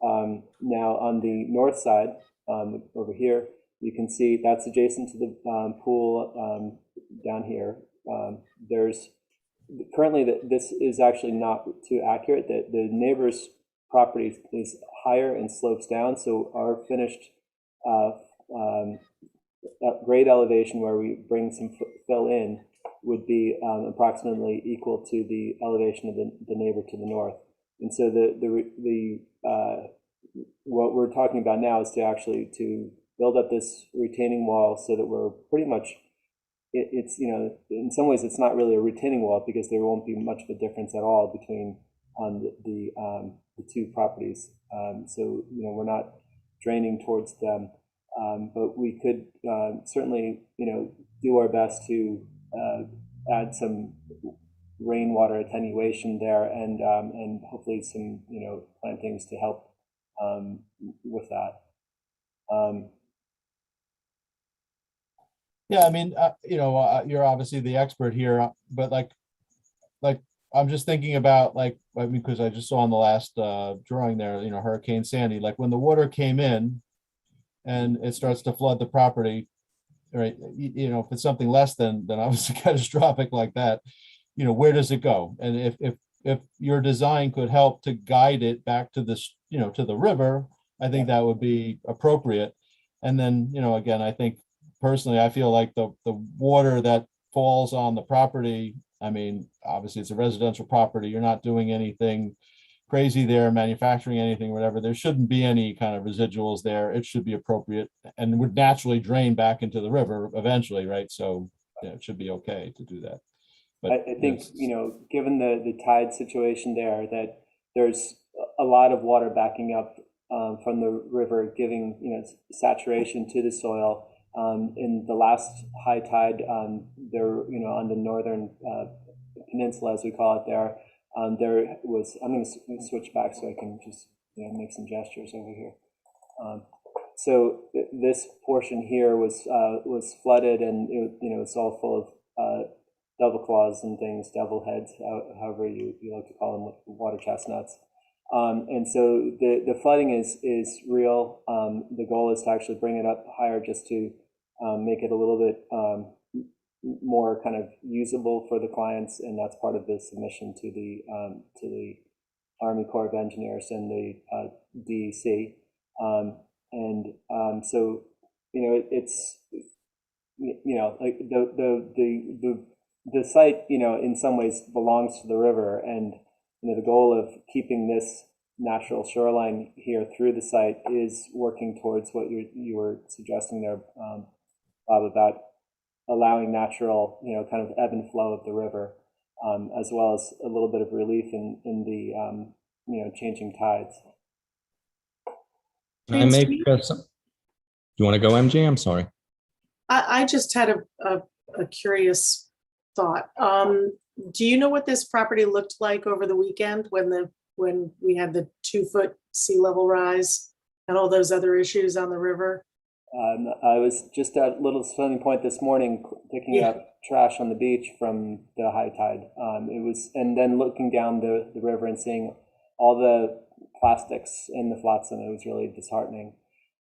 Now, on the north side, over here, you can see that's adjacent to the pool down here. There's currently this is actually not too accurate. That the neighbor's property is higher and slopes down, so our finished grade elevation, where we bring some fill in, would be approximately equal to the elevation of the neighbor to the north. And so what we're talking about now is to build up this retaining wall so that we're pretty much, it's in some ways it's not really a retaining wall, because there won't be much of a difference at all between the two properties. So we're not draining towards them, but we could certainly do our best to add some rainwater attenuation there, and hopefully some plantings to help with that. Yeah, I mean, you're obviously the expert here, but like I'm just thinking about because I just saw on the last drawing there, Hurricane Sandy, like when the water came in and it starts to flood the property, right? If it's something less than obviously catastrophic like that, where does it go? And if your design could help to guide it back to this, to the river, I think that would be appropriate. And then, again, I think personally, I feel like the water that falls on the property, I mean, obviously it's a residential property. You're not doing anything crazy there, manufacturing anything, whatever. There shouldn't be any kind of residuals there. It should be appropriate and would naturally drain back into the river eventually, right? So it should be okay to do that. But I think, given the tide situation there, that there's a lot of water backing up from the river, giving, saturation to the soil. In the last high tide, there, on the northern peninsula, as we call it there was, I'm going to switch back so I can just make some gestures over here. So this portion here was flooded, and it's all full of devil claws and things, devil heads, however you like to call them, water chestnuts. And so the flooding is real. The goal is to actually bring it up higher, just to make it a little bit more kind of usable for the clients, and that's part of the submission to the Army Corps of Engineers and the DEC. So it's like the site in some ways belongs to the river, and the goal of keeping this natural shoreline here through the site is working towards what you were suggesting there, Bob, about allowing natural, kind of ebb and flow of the river, as well as a little bit of relief in the, changing tides. Can I make some? You want to go, MJ? I'm sorry. I just had a curious thought. Do you know what this property looked like over the weekend when we had the 2-foot sea level rise and all those other issues on the river? I was just at Little Swimming Point this morning picking up trash on the beach from the high tide. And then looking down the river and seeing all the plastics in the flotsam. It was really disheartening.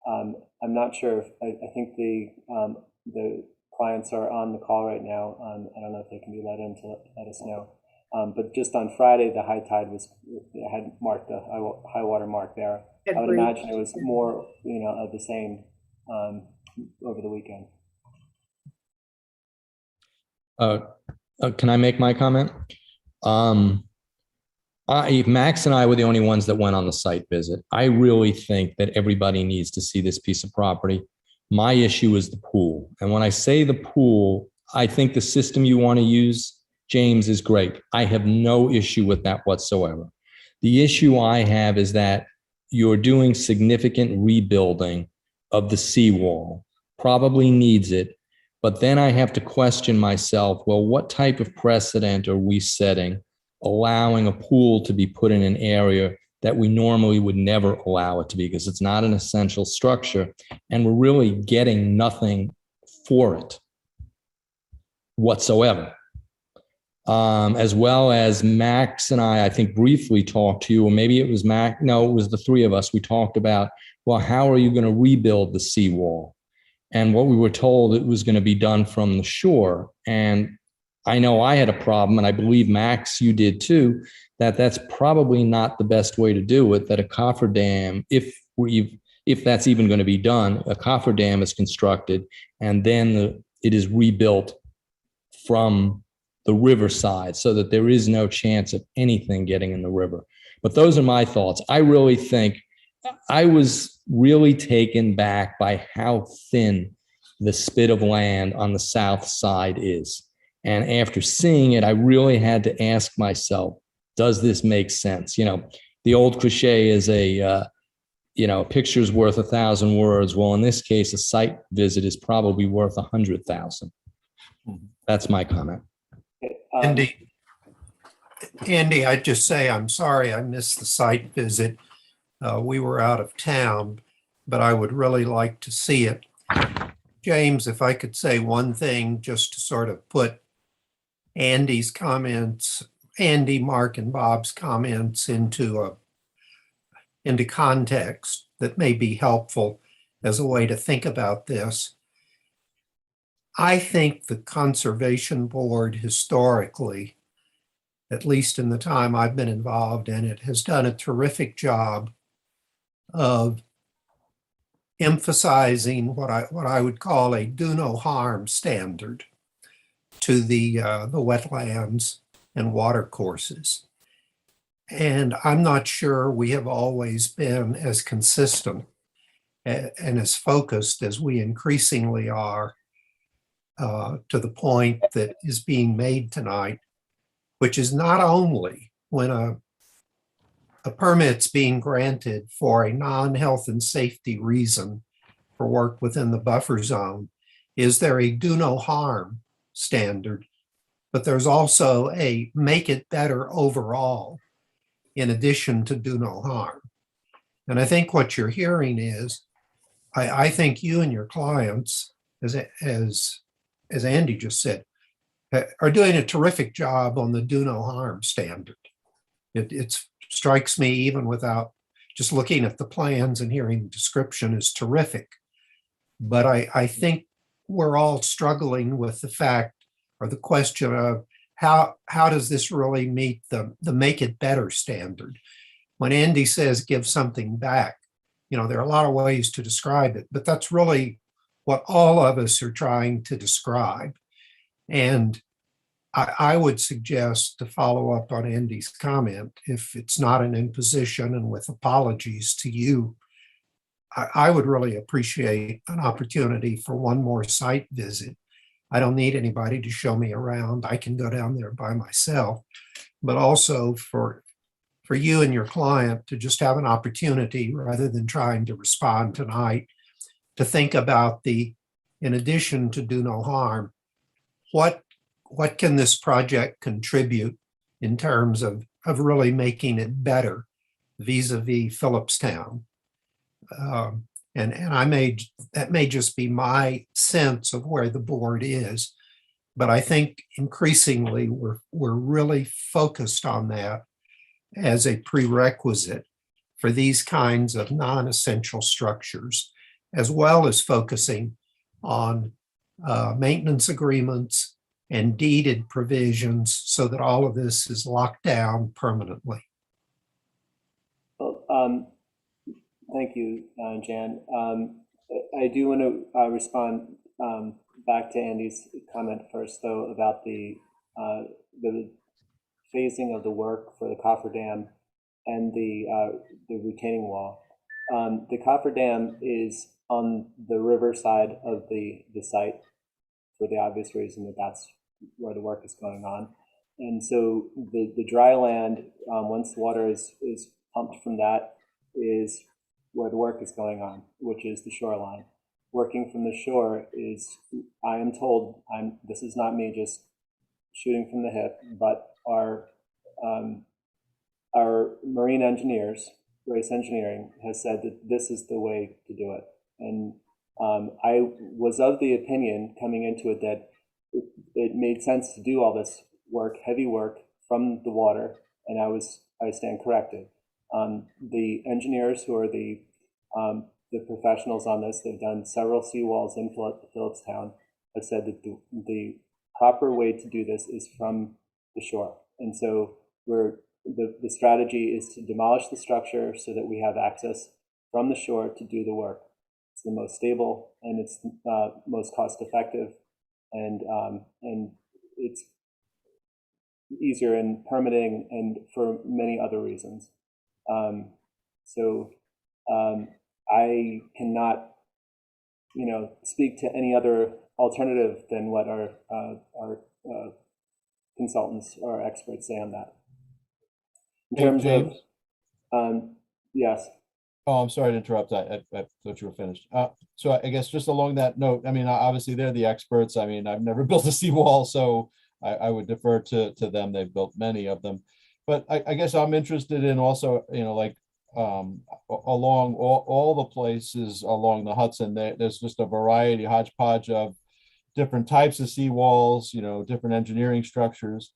I'm not sure if I think the clients are on the call right now. I don't know if they can be let in to let us know. But just on Friday, the high tide had marked the high water mark there. I would imagine it was more, of the same over the weekend. Can I make my comment? Max and I were the only ones that went on the site visit. I really think that everybody needs to see this piece of property. My issue is the pool. And when I say the pool, I think the system you want to use, James, is great. I have no issue with that whatsoever. The issue I have is that you're doing significant rebuilding of the seawall, probably needs it. But then I have to question myself, well, what type of precedent are we setting, allowing a pool to be put in an area that we normally would never allow it to be, because it's not an essential structure and we're really getting nothing for it whatsoever. As well as Max and I think briefly talked to you, or maybe it was Max, no, it was the three of us. We talked about, well, how are you going to rebuild the seawall? And what we were told, it was going to be done from the shore. And I know I had a problem, and I believe, Max, you did too, that's probably not the best way to do it, that a cofferdam, if that's even going to be done, a cofferdam is constructed and then it is rebuilt from the riverside so that there is no chance of anything getting in the river. But those are my thoughts. I really think I was really taken back by how thin the spit of land on the south side is. And after seeing it, I really had to ask myself, does this make sense? The old cliche is a picture's worth 1,000 words. Well, in this case, a site visit is probably worth 100,000. That's my comment. Andy, I'd just say I'm sorry I missed the site visit. We were out of town, but I would really like to see it. James, if I could say one thing just to sort of put Andy's comments, Andy, Mark, and Bob's comments into context that may be helpful as a way to think about this. I think the Conservation Board historically, at least in the time I've been involved in it, has done a terrific job of emphasizing what I would call a do no harm standard to the wetlands and watercourses. And I'm not sure we have always been as consistent and as focused as we increasingly are to the point that is being made tonight, which is not only when a permit's being granted for a non-health and safety reason for work within the buffer zone, is there a do no harm standard, but there's also a make it better overall in addition to do no harm. And I think what you're hearing is, I think you and your clients, as Andy just said, are doing a terrific job on the do no harm standard. It strikes me, even without just looking at the plans and hearing the description, is terrific. But I think we're all struggling with the fact or the question of how does this really meet the make it better standard? When Andy says give something back, there are a lot of ways to describe it, but that's really what all of us are trying to describe. And I would suggest, to follow up on Andy's comment, if it's not an imposition and with apologies to you, I would really appreciate an opportunity for one more site visit. I don't need anybody to show me around. I can go down there by myself, but also for you and your client to just have an opportunity, rather than trying to respond tonight, to think about in addition to do no harm, what can this project contribute in terms of really making it better vis-a-vis Philipstown? And that may just be my sense of where the board is, but I think increasingly we're really focused on that as a prerequisite for these kinds of non-essential structures, as well as focusing on maintenance agreements and deeded provisions so that all of this is locked down permanently. Well, thank you, Jan. I do want to respond back to Andy's comment first, though, about the phasing of the work for the cofferdam and the retaining wall. The cofferdam is on the river side of the site, for the obvious reason that that's where the work is going on. And so the dry land, once water is pumped from that, is where the work is going on, which is the shoreline. Working from the shore is, I am told, this is not me just shooting from the hip, but our marine engineers, Race Engineering, has said that this is the way to do it. And I was of the opinion coming into it that it made sense to do all this work, heavy work, from the water, and I stand corrected. The engineers who are the professionals on this, they've done several seawalls in Philipstown, have said that the proper way to do this is from the shore. And so the strategy is to demolish the structure so that we have access from the shore to do the work. It's the most stable, and it's most cost effective, and it's easier in permitting and for many other reasons. I cannot, speak to any other alternative than what our consultants or experts say on that. In terms James? of, yes. Oh, I'm sorry to interrupt. I thought you were finished. So I guess just along that note, I mean, obviously they're the experts. I mean, I've never built a seawall, so I would defer to them. They've built many of them. But I guess I'm interested in also, along all the places along the Hudson, there's just a variety, hodgepodge of different types of seawalls, different engineering structures.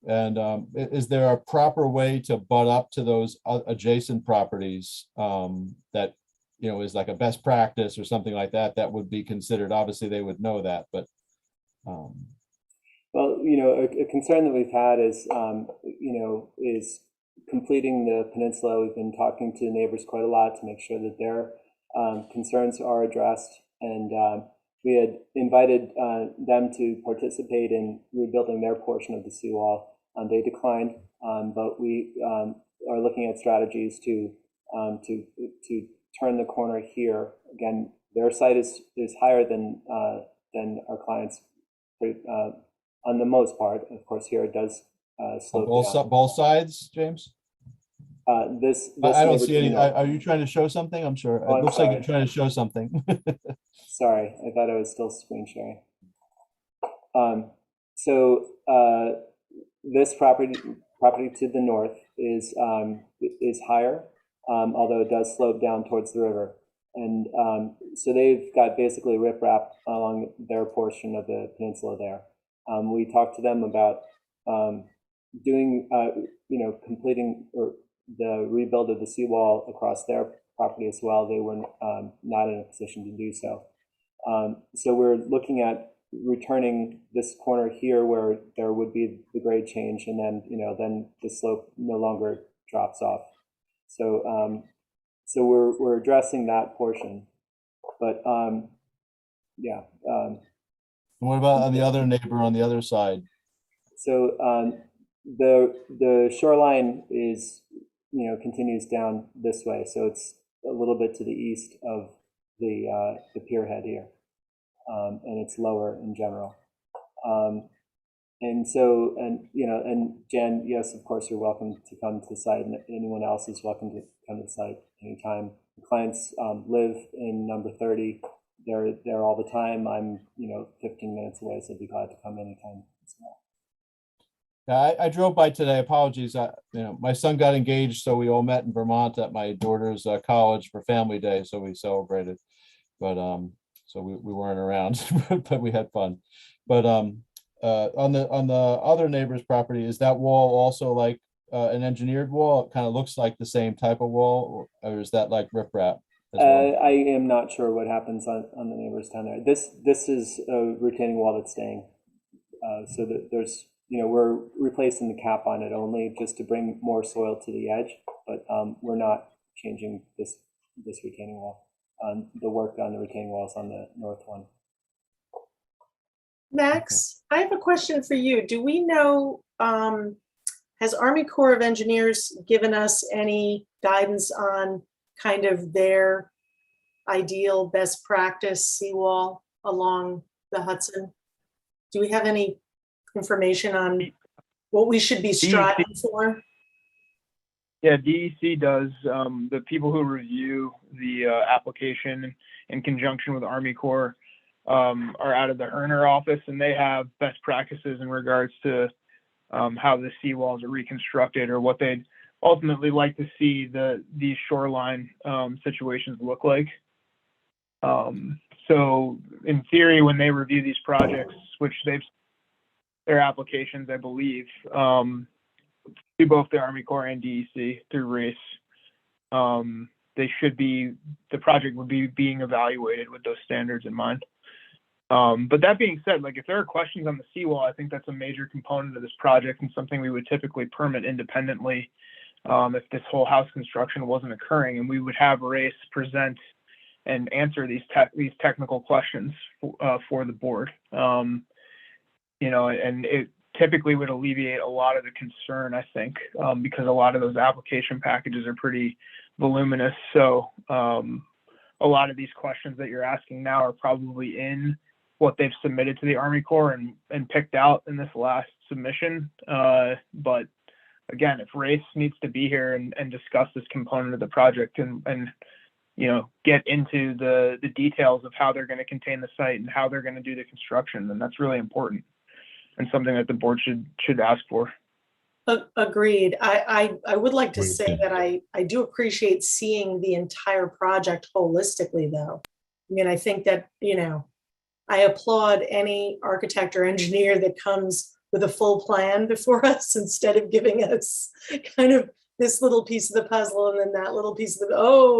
And is there a proper way to butt up to those adjacent properties that, is like a best practice or something like that, that would be considered? Obviously, they would know that, but. Well, a concern that we've had is, is completing the peninsula. We've been talking to neighbors quite a lot to make sure that their concerns are addressed. And we had invited them to participate in rebuilding their portion of the seawall. They declined, but we are looking at strategies to turn the corner here. Again, their site is higher than our clients' on the most part. Of course, here it does slope down. Both sides, James? This I don't see any. Are you trying to show something? I'm sure. Oh, it looks like you're trying to show something. Sorry, I thought I was still screen sharing. This property to the north is higher, although it does slope down towards the river. And so they've got basically riprap along their portion of the peninsula there. We talked to them about doing, completing the rebuild of the seawall across their property as well. They were not in a position to do so. So we're looking at returning this corner here where there would be the grade change, and then then the slope no longer drops off. So so we're addressing that portion, but yeah. What about on the other neighbor on the other side? So the shoreline is continues down this way, so it's a little bit to the east of the pierhead here, and it's lower in general. And so, and and Jen, yes, of course, you're welcome to come to the site, and anyone else is welcome to come to the site anytime. The clients live in number 30. They're there all the time. I'm 15 minutes away, so I'd be glad to come anytime as well. Yeah, I drove by today. Apologies. My son got engaged, so we all met in Vermont at my daughter's college for family day. So we celebrated, but so we weren't around, but we had fun. But on the other neighbor's property, is that wall also like an engineered wall? It kind of looks like the same type of wall, or is that like riprap as well? I am not sure what happens on the neighbors down there. This is a retaining wall that's staying. So that there's we're replacing the cap on it only just to bring more soil to the edge, but we're not changing this retaining wall. The work on the retaining walls on the north one. Max, I have a question for you. Do we know, has Army Corps of Engineers given us any guidance on kind of their ideal best practice seawall along the Hudson? Do we have any information on what we should be striving for? Yeah, DEC does. The people who review the application in conjunction with Army Corps are out of the Erner office, and they have best practices in regards to how the seawalls are reconstructed, or what they'd ultimately like to see these shoreline situations look like. So in theory, when they review these projects, which their applications, I believe, to both the Army Corps and DEC through RACE, the project would be being evaluated with those standards in mind. But that being said, like if there are questions on the seawall, I think that's a major component of this project and something we would typically permit independently if this whole house construction wasn't occurring, and we would have RACE present and answer these technical questions for the board. And it typically would alleviate a lot of the concern, I think, because a lot of those application packages are pretty voluminous. So a lot of these questions that you're asking now are probably in what they've submitted to the Army Corps and picked out in this last submission. But again, if RACE needs to be here and discuss this component of the project and get into the details of how they're going to contain the site and how they're going to do the construction, then that's really important and something that the board should ask for. Agreed. I would like to say that I do appreciate seeing the entire project holistically, though. I mean, I think that, I applaud any architect or engineer that comes with a full plan before us instead of giving us kind of this little piece of the puzzle and then that little piece of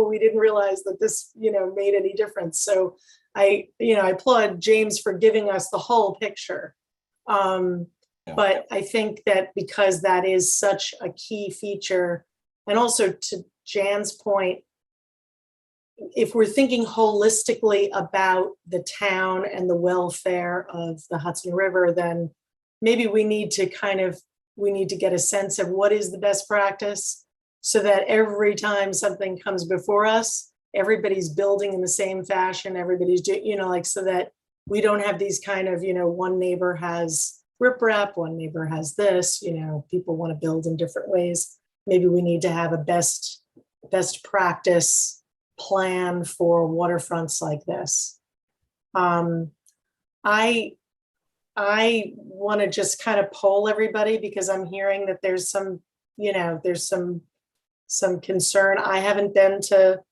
we didn't realize that this, made any difference. So I applaud James for giving us the whole picture. But I think that because that is such a key feature, and also to Jan's point, if we're thinking holistically about the town and the welfare of the Hudson River, then maybe we need to get a sense of what is the best practice, so that every time something comes before us, everybody's building in the same fashion, everybody's doing, so that we don't have these kind of, one neighbor has riprap, one neighbor has this, people want to build in different ways. Maybe we need to have a best practice plan for waterfronts like this. I want to just kind of poll everybody, because I'm hearing that there's some concern. I haven't been to,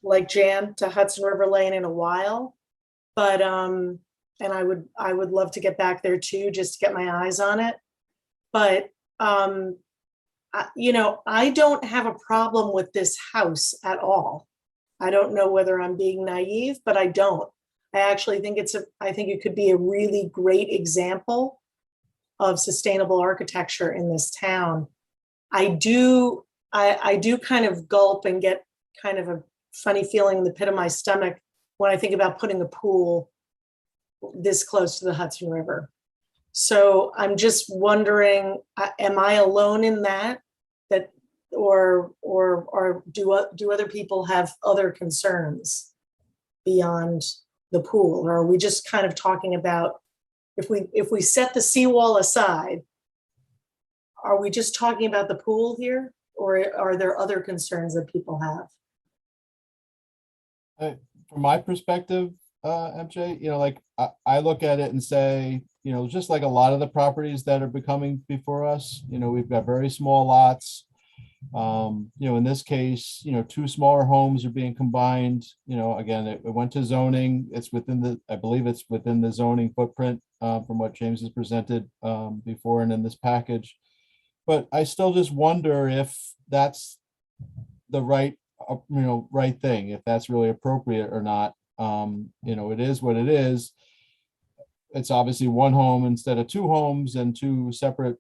like Jan, to Hudson River Lane in a while, but and I would love to get back there too, just to get my eyes on it. But I don't have a problem with this house at all. I don't know whether I'm being naive, but I don't. I actually think I think it could be a really great example of sustainable architecture in this town. I do kind of gulp and get kind of a funny feeling in the pit of my stomach when I think about putting a pool this close to the Hudson River. So I'm just wondering, am I alone in that or do other people have other concerns beyond the pool? Or are we just kind of talking about, if we set the seawall aside, are we just talking about the pool here, or are there other concerns that people have? From my perspective, MJ, like I look at it and say, just like a lot of the properties that are becoming before us, we've got very small lots. In this case, two smaller homes are being combined. Again, it went to zoning. It's within I believe it's within the zoning footprint from what James has presented before and in this package. But I still just wonder if that's the right thing, if that's really appropriate or not. It is what it is. It's obviously one home instead of two homes and two separate,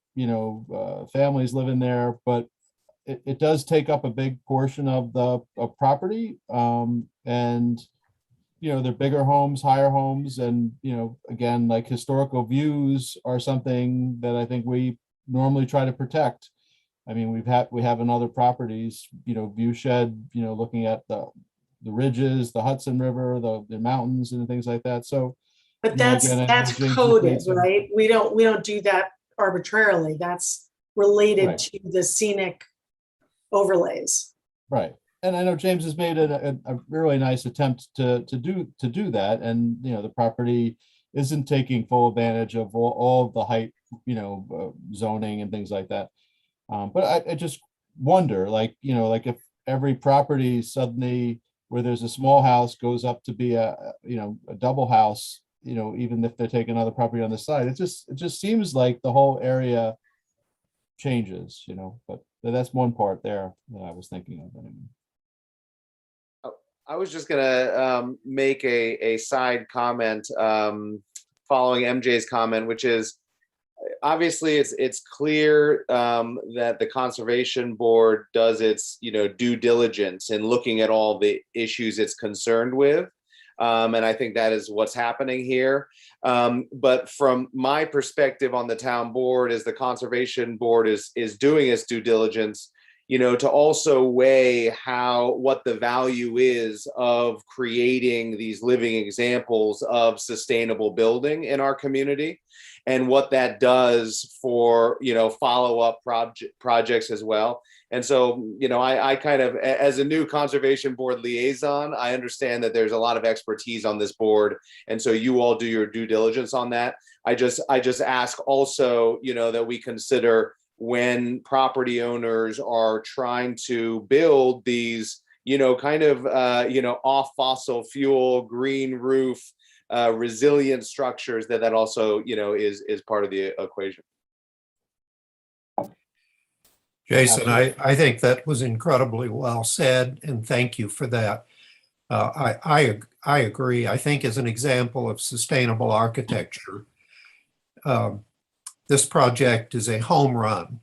families living there, but it does take up a big portion of the property. And they're bigger homes, higher homes, and again, like historical views are something that I think we normally try to protect. I mean, we have in other properties, view shed, looking at the ridges, the Hudson River, the mountains and things like that. So, but that's coded, right? We don't do that arbitrarily. That's related to the scenic overlays. Right. And I know James has made a really nice attempt to do that. And, the property isn't taking full advantage of all of the height, zoning and things like that. But I just wonder, like if every property suddenly where there's a small house goes up to be a double house, even if they're taking another property on the side, it just seems like the whole area changes, but that's one part there that I was thinking of anyway. I was just gonna make a side comment following MJ's comment, which is obviously it's clear that the conservation board does its due diligence in looking at all the issues it's concerned with. And I think that is what's happening here. But from my perspective on the town board, as the conservation board is doing its due diligence, to also weigh what the value is of creating these living examples of sustainable building in our community, and what that does for follow-up projects as well. And so, I kind of, as a new conservation board liaison, I understand that there's a lot of expertise on this board. And so you all do your due diligence on that. I just ask also, that we consider when property owners are trying to build these, off fossil fuel, green roof, resilient structures, that also, is part of the equation. Jason, I think that was incredibly well said, and thank you for that. I agree. I think as an example of sustainable architecture, this project is a home run.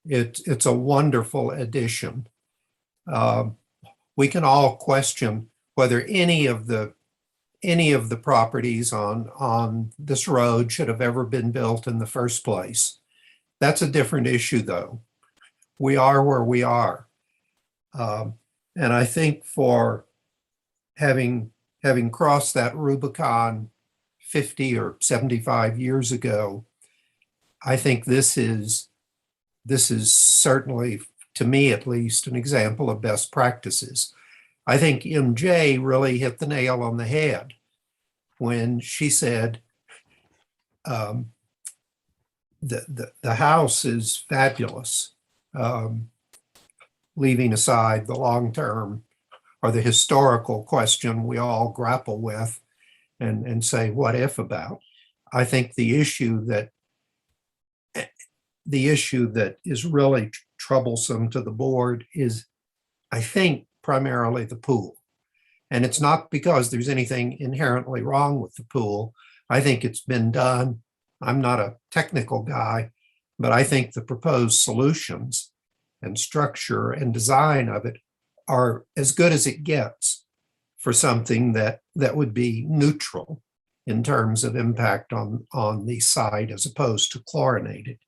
It's a wonderful addition. We can all question whether any of the properties on this road should have ever been built in the first place. That's a different issue, though. We are where we are. And I think for having crossed that Rubicon 50 or 75 years ago, I think this is certainly, to me at least, an example of best practices. I think MJ really hit the nail on the head when she said the house is fabulous. Leaving aside the long-term or the historical question we all grapple with and say what if about, I think the issue that is really troublesome to the board is, I think, primarily the pool. And it's not because there's anything inherently wrong with the pool. I think it's been done. I'm not a technical guy, but I think the proposed solutions and structure and design of it are as good as it gets for something that would be neutral in terms of impact on the site as opposed to chlorinated.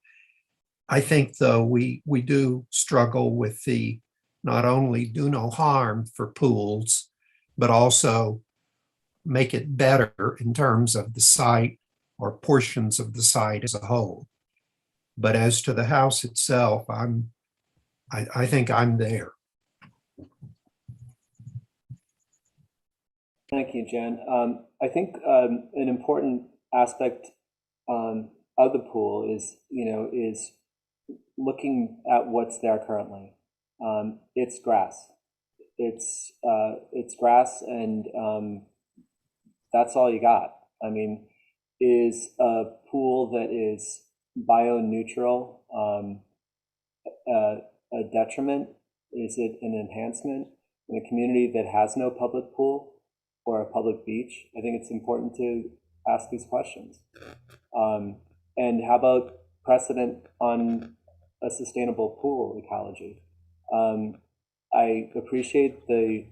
I think though we do struggle with the not only do no harm for pools, but also make it better in terms of the site or portions of the site as a whole. But as to the house itself, I think I'm there. Thank you, Jen. I think an important aspect of the pool is, is looking at what's there currently. It's grass. It's grass, and that's all you got. I mean, is a pool that is bio-neutral a detriment? Is it an enhancement in a community that has no public pool or a public beach? I think it's important to ask these questions. And how about precedent on a sustainable pool ecology? I appreciate the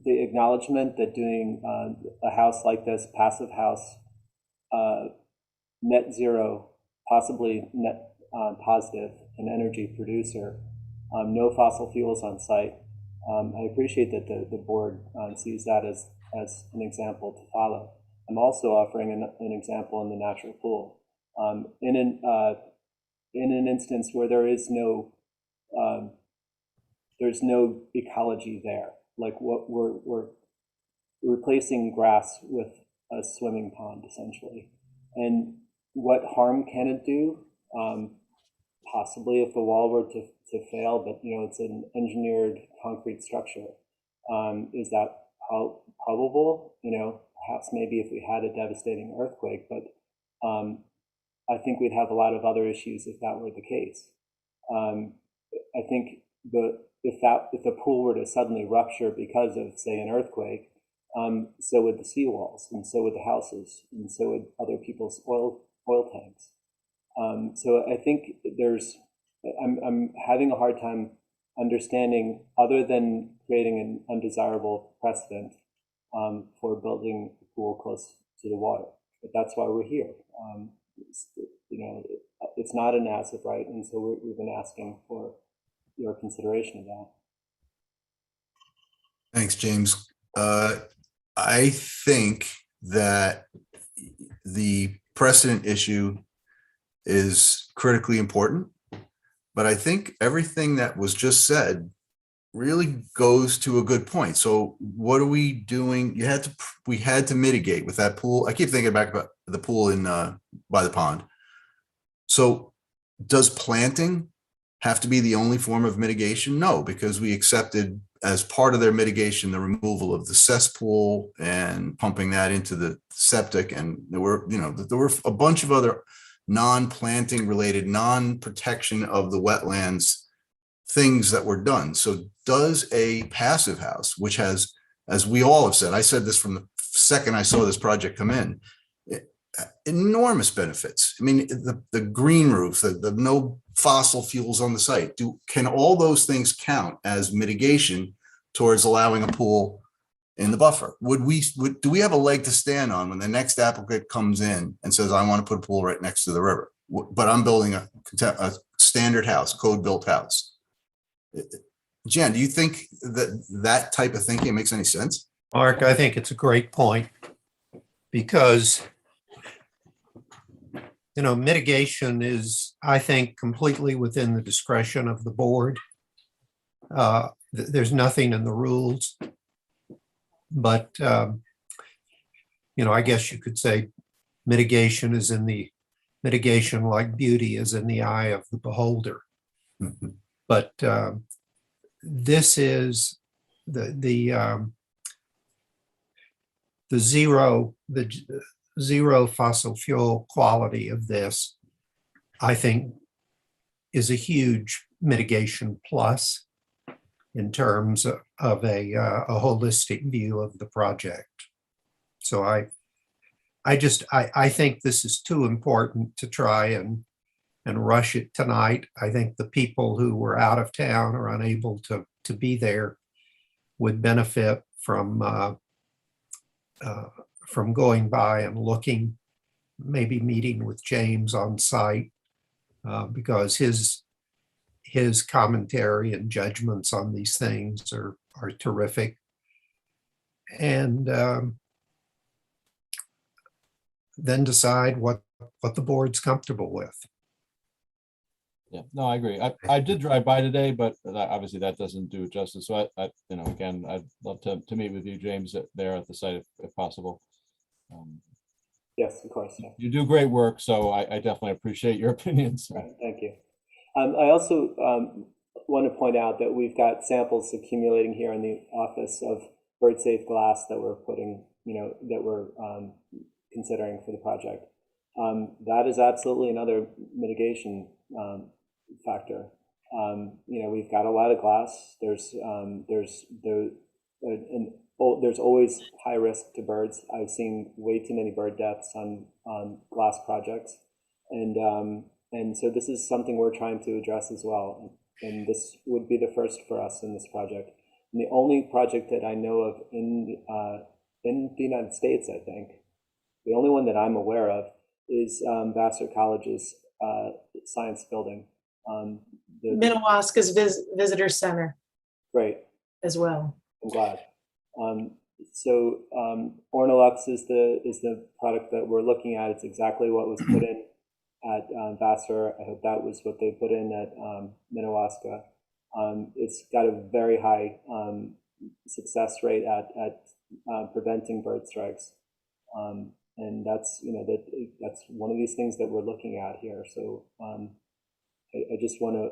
acknowledgement that doing a house like this, passive house, net zero, possibly net positive, an energy producer, no fossil fuels on site. I appreciate that the board sees that as an example to follow. I'm also offering an example in the natural pool. In an instance where there is there's no ecology there, like what we're replacing grass with a swimming pond essentially. And what harm can it do? Possibly if the wall were to fail, but it's an engineered concrete structure. Is that probable? Perhaps maybe if we had a devastating earthquake, but I think we'd have a lot of other issues if that were the case. I think if the pool were to suddenly rupture because of, say, an earthquake, so would the seawalls, and so would the houses, and so would other people's oil tanks. So I think I'm having a hard time understanding, other than creating an undesirable precedent for building a pool close to the water. But that's why we're here. It's not an asset, right? And so we've been asking for your consideration of that. Thanks, James. I think that the precedent issue is critically important, but I think everything that was just said really goes to a good point. So what are we doing? We had to mitigate with that pool. I keep thinking back about the pool in by the pond. So does planting have to be the only form of mitigation? No, because we accepted as part of their mitigation the removal of the cesspool and pumping that into the septic, and there were a bunch of other non-planting related, non-protection of the wetlands things that were done. So does a passive house, which has, as we all have said, I said this from the second I saw this project come in, enormous benefits. I mean, the green roof, the no fossil fuels on the site, can all those things count as mitigation towards allowing a pool in the buffer? Do we have a leg to stand on when the next applicant comes in and says, I want to put a pool right next to the river, but I'm building a standard house, code built house? Jen, do you think that type of thinking makes any sense? Mark, I think it's a great point, because mitigation is, I think, completely within the discretion of the board. There's nothing in the rules, but I guess you could say mitigation, like beauty, is in the eye of the beholder. Mm-hmm. But this is the zero fossil fuel quality of this, I think, is a huge mitigation plus in terms of a holistic view of the project. So I think this is too important to try and rush it tonight. I think the people who were out of town or unable to be there would benefit from from going by and looking, maybe meeting with James on site, because his commentary and judgments on these things are terrific. And then decide what the board's comfortable with. Yeah, no, I agree. I did drive by today, but obviously that doesn't do it justice. So again, I'd love to meet with you, James, there at the site if possible. Yes, of course. Yeah. You do great work, so I definitely appreciate your opinions. Right, thank you. I also want to point out that we've got samples accumulating here in the office of bird-safe glass that we're putting, that we're considering for the project. That is absolutely another mitigation factor. We've got a lot of glass. There's always high risk to birds. I've seen way too many bird deaths on glass projects, and so this is something we're trying to address as well. And this would be the first for us in this project. And the only project that I know of in the United States, I think, the only one that I'm aware of is Vassar College's science building. Minnewaska's Visitor Center Great. as well. I'm glad. So Ornolux is the product that we're looking at. It's exactly what was put in at Vassar. I hope that was what they put in at Minnewaska. It's got a very high success rate at preventing bird strikes, and that's that's one of these things that we're looking at here. So I just want to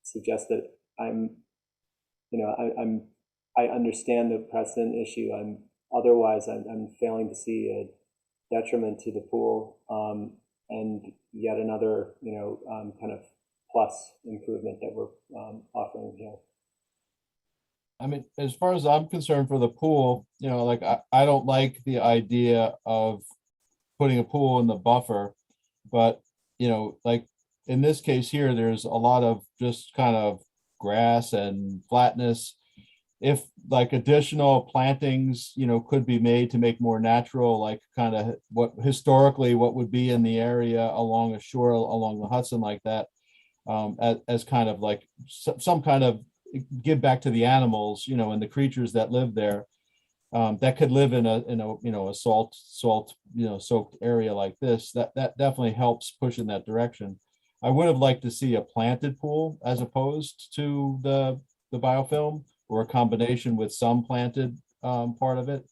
suggest that I understand the precedent issue. Otherwise I'm failing to see a detriment to the pool, and yet another kind of plus improvement that we're offering here. I mean, as far as I'm concerned for the pool, like I don't like the idea of putting a pool in the buffer, but like in this case here, there's a lot of just kind of grass and flatness. If like additional plantings, could be made to make more natural, like kind of what historically what would be in the area along a shore along the Hudson like that, as kind of like some kind of give back to the animals, and the creatures that live there, that could live in a salt soaked area like this. That definitely helps push in that direction. I would have liked to see a planted pool as opposed to the biofilm, or a combination with some planted part of it,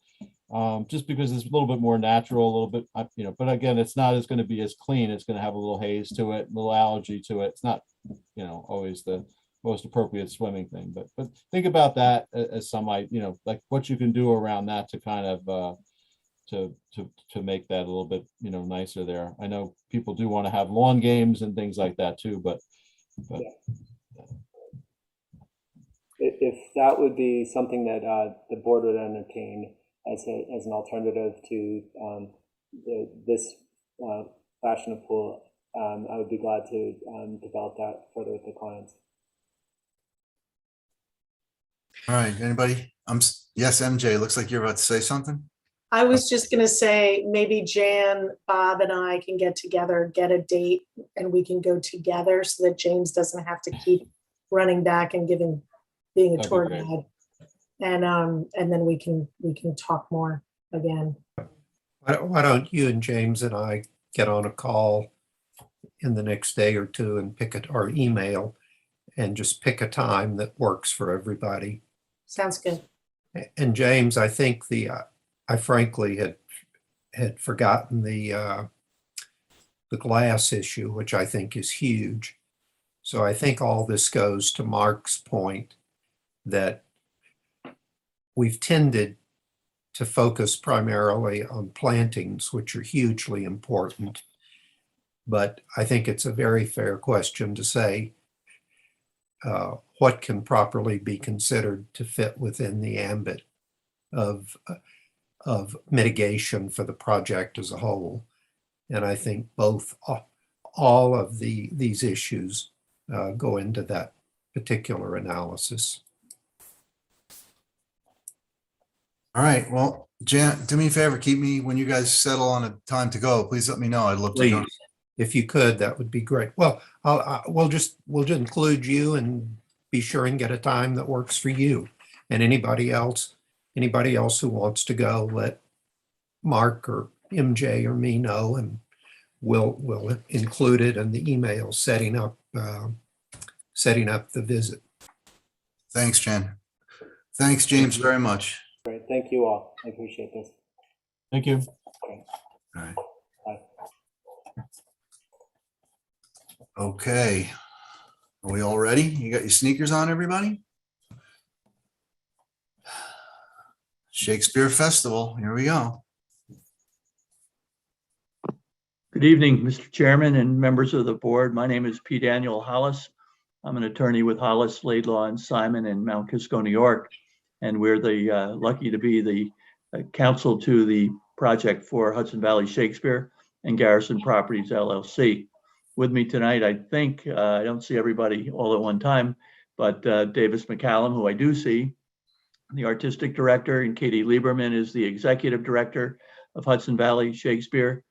just because it's a little bit more natural, a little bit, but again, it's not going to be as clean. It's going to have a little haze to it, a little algae to it. It's not, always the most appropriate swimming thing, but think about that as some, like what you can do around that to kind of, to make that a little bit, nicer there. I know people do want to have lawn games and things like that too, but. Yeah. If that would be something that the board would entertain as an alternative to this fashion of pool, I would be glad to develop that further with the clients. All right, anybody? Yes, MJ, looks like you're about to say something. I was just going to say maybe Jan, Bob, and I can get together, get a date, and we can go together so that James doesn't have to keep running back and being a That'd be tour great. guide, and then we can talk more again. Why don't you and James and I get on a call in the next day or two and or email and just pick a time that works for everybody. Sounds good. And James, I think I frankly had forgotten the glass issue, which I think is huge. So I think all this goes to Mark's point that we've tended to focus primarily on plantings, which are hugely important. But I think it's a very fair question to say, what can properly be considered to fit within the ambit of mitigation for the project as a whole. And I think all of these issues go into that particular analysis. All right, well, Jan, do me a favor, keep me, when you guys settle on a time to go, please let me know. I'd love to go. Please, if you could, that would be great. Well, we'll just include you and be sure and get a time that works for you. And anybody else who wants to go, let Mark or MJ or me know, and we'll include it in the email setting up the visit. Thanks, Jan. Thanks, James, very much. Great. Thank you all. I appreciate this. Thank you. Okay. All right. Bye. Okay. Are we all ready? You got your sneakers on, everybody? Shakespeare Festival, here we go. Good evening, Mr. Chairman and members of the board. My name is P. Daniel Hollis. I'm an attorney with Hollis, Laidlaw, and Simon in Mount Kisco, New York. And we're lucky to be the counsel to the project for Hudson Valley Shakespeare and Garrison Properties, LLC. With me tonight, I think, I don't see everybody all at one time, but Davis McCallum, who I do see, the artistic director, and Katie Lieberman is the executive director of Hudson Valley Shakespeare.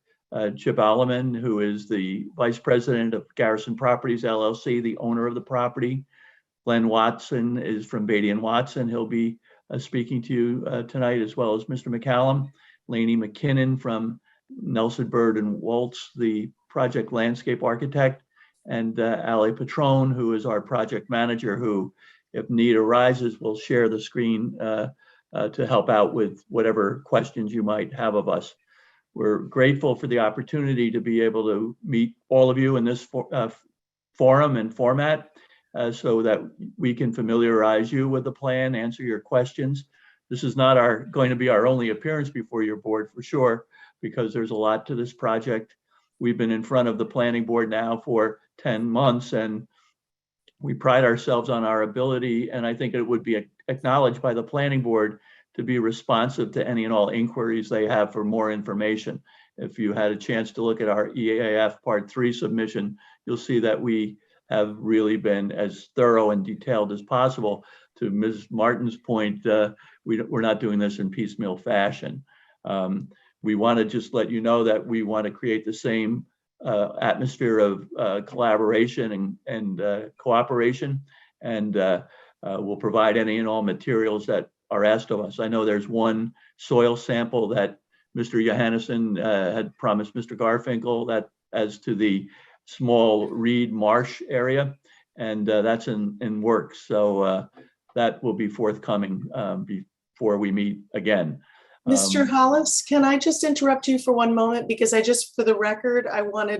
Chip Alleman, who is the vice president of Garrison Properties, LLC, the owner of the property. Glenn Watson is from Beatty and Watson. He'll be speaking to you tonight, as well as Mr. McCallum. Laney McKinnon from Nelson Bird and Waltz, the project landscape architect, and Ali Patron, who is our project manager, who, if need arises, will share the screen to help out with whatever questions you might have of us. We're grateful for the opportunity to be able to meet all of you in this forum and format so that we can familiarize you with the plan, answer your questions. This is not going to be our only appearance before your board, for sure, because there's a lot to this project. We've been in front of the planning board now for 10 months, and we pride ourselves on our ability, and I think it would be acknowledged by the planning board, to be responsive to any and all inquiries they have for more information. If you had a chance to look at our EAF Part 3 submission, you'll see that we have really been as thorough and detailed as possible. To Ms. Martin's point, we're not doing this in piecemeal fashion. We want to just let you know that we want to create the same atmosphere of collaboration and cooperation, and we'll provide any and all materials that are asked of us. I know there's one soil sample that Mr. Johannesson had promised Mr. Garfinkel, that as to the small reed marsh area, and that's in works. So that will be forthcoming before we meet again. Mr. Hollis, can I just interrupt you for one moment? Because for the record, I want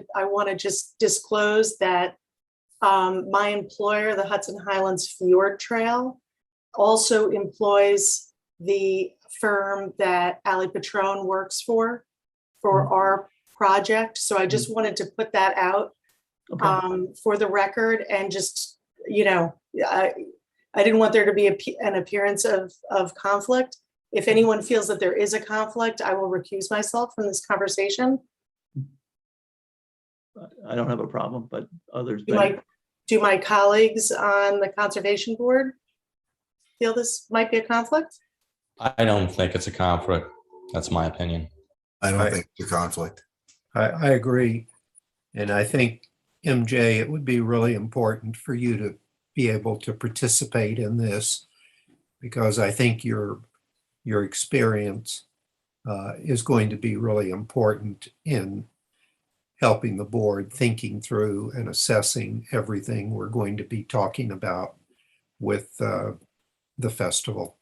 to just disclose that my employer, the Hudson Highlands Fjord Trail, also employs the firm that Ali Patron works for our project. So I just wanted to put that out for the record, and just, I didn't want there to be an appearance of conflict. If anyone feels that there is a conflict, I will recuse myself from this conversation. I don't have a problem, but others do my colleagues on the conservation board feel this might be a conflict? I don't think it's a conflict. That's my opinion. I don't think it's a conflict. I agree. And I think, MJ, it would be really important for you to be able to participate in this, because I think your experience is going to be really important in helping the board thinking through and assessing everything we're going to be talking about with the festival.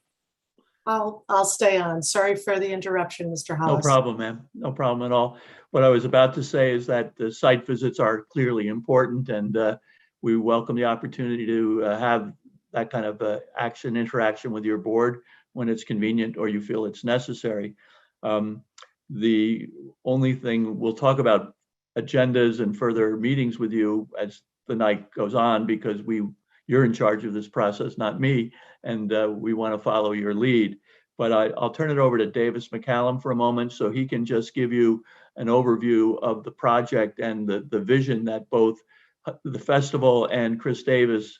I'll stay on. Sorry for the interruption, Mr. Hollis. No problem, ma'am. No problem at all. What I was about to say is that the site visits are clearly important, and we welcome the opportunity to have that kind of interaction with your board when it's convenient or you feel it's necessary. The only thing, we'll talk about agendas and further meetings with you as the night goes on, because you're in charge of this process, not me, and we want to follow your lead. But I'll turn it over to Davis McCallum for a moment, so he can just give you an overview of the project and the vision that both the festival and Chris Davis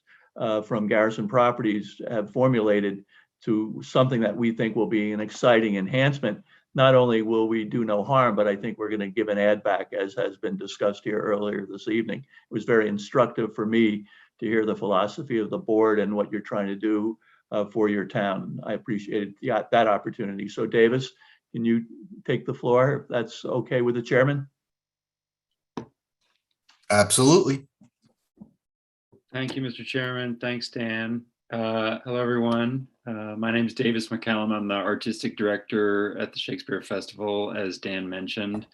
from Garrison Properties have formulated to something that we think will be an exciting enhancement. Not only will we do no harm, but I think we're going to give an add back, as has been discussed here earlier this evening. It was very instructive for me to hear the philosophy of the board and what you're trying to do for your town. I appreciated that opportunity. So Davis, can you take the floor if that's okay with the chairman? Absolutely. Thank you, Mr. Chairman. Thanks, Dan. Hello, everyone. My name is Davis McCallum. I'm the artistic director at the Shakespeare Festival, as Dan mentioned.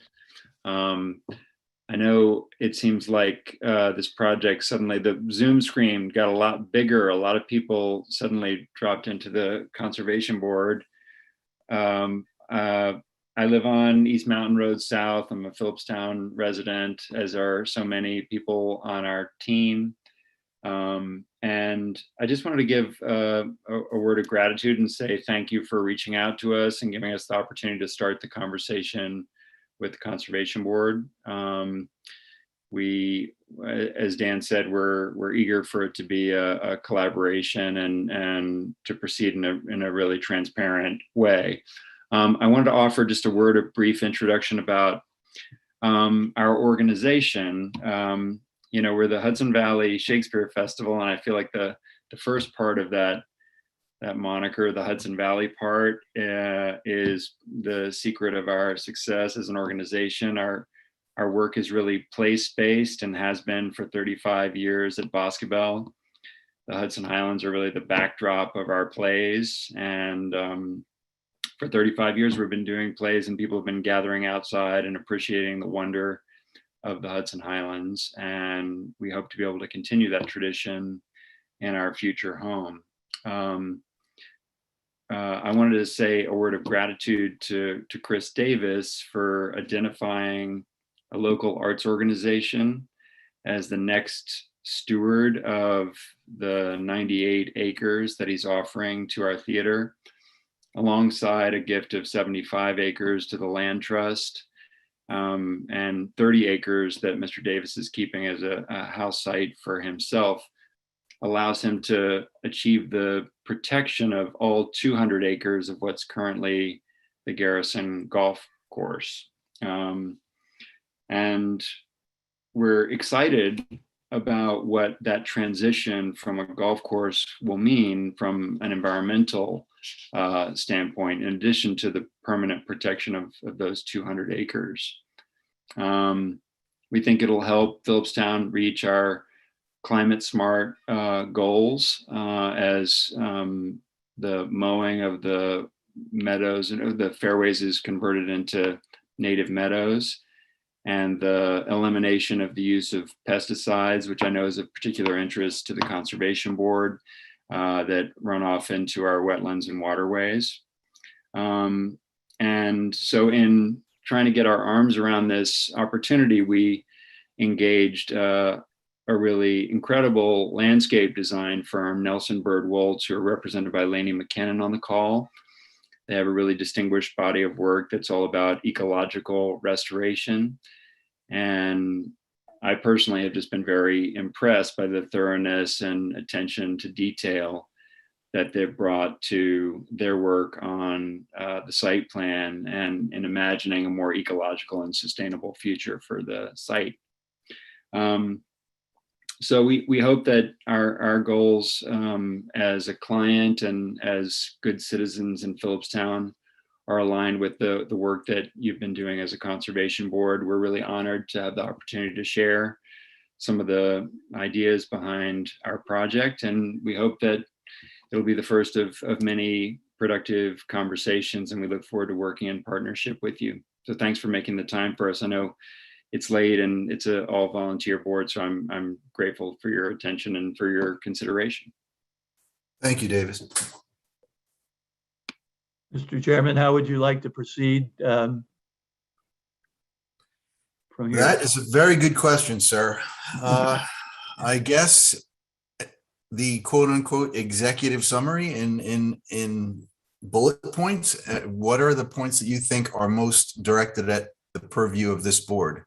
I know it seems like this project, suddenly the Zoom screen got a lot bigger. A lot of people suddenly dropped into the conservation board. I live on East Mountain Road South. I'm a Philipstown resident, as are so many people on our team. And I just wanted to give a word of gratitude and say thank you for reaching out to us and giving us the opportunity to start the conversation with the Conservation Board. We, as Dan said, we're eager for it to be a collaboration and to proceed in a really transparent way. I wanted to offer just a word of brief introduction about our organization. You know, we're the Hudson Valley Shakespeare Festival, and I feel like the first part of that moniker, the Hudson Valley part, is the secret of our success as an organization. Our work is really place-based and has been for 35 years at Boscobel. The Hudson Highlands are really the backdrop of our plays, and for 35 years we've been doing plays, and people have been gathering outside and appreciating the wonder of the Hudson Highlands, and we hope to be able to continue that tradition in our future home. I wanted to say a word of gratitude to Chris Davis for identifying a local arts organization as the next steward of the 98 acres that he's offering to our theater, alongside a gift of 75 acres to the Land Trust, and 30 acres that Mr. Davis is keeping as a house site for himself, allows him to achieve the protection of all 200 acres of what's currently the Garrison Golf Course. And we're excited about what that transition from a golf course will mean from an environmental standpoint, in addition to the permanent protection of those 200 acres. We think it'll help Philipstown reach our climate smart goals as the mowing of the meadows and the fairways is converted into native meadows, and the elimination of the use of pesticides, which I know is of particular interest to the Conservation Board, that run off into our wetlands and waterways. And so in trying to get our arms around this opportunity, we engaged a really incredible landscape design firm, Nelson Bird Woltz, who are represented by Lainey McKinnon on the call. They have a really distinguished body of work that's all about ecological restoration. And I personally have just been very impressed by the thoroughness and attention to detail that they've brought to their work on the site plan and in imagining a more ecological and sustainable future for the site. So we hope that our goals as a client and as good citizens in Philipstown are aligned with the work that you've been doing as a conservation board. We're really honored to have the opportunity to share some of the ideas behind our project, and we hope that it'll be the first of many productive conversations, and we look forward to working in partnership with you. So thanks for making the time for us. I know it's late and it's an all volunteer board, so I'm grateful for your attention and for your consideration. Thank you, Davis. Mr. Chairman, how would you like to proceed from here? That is a very good question, sir. I guess the quote unquote executive summary in bullet points, what are the points that you think are most directed at the purview of this board?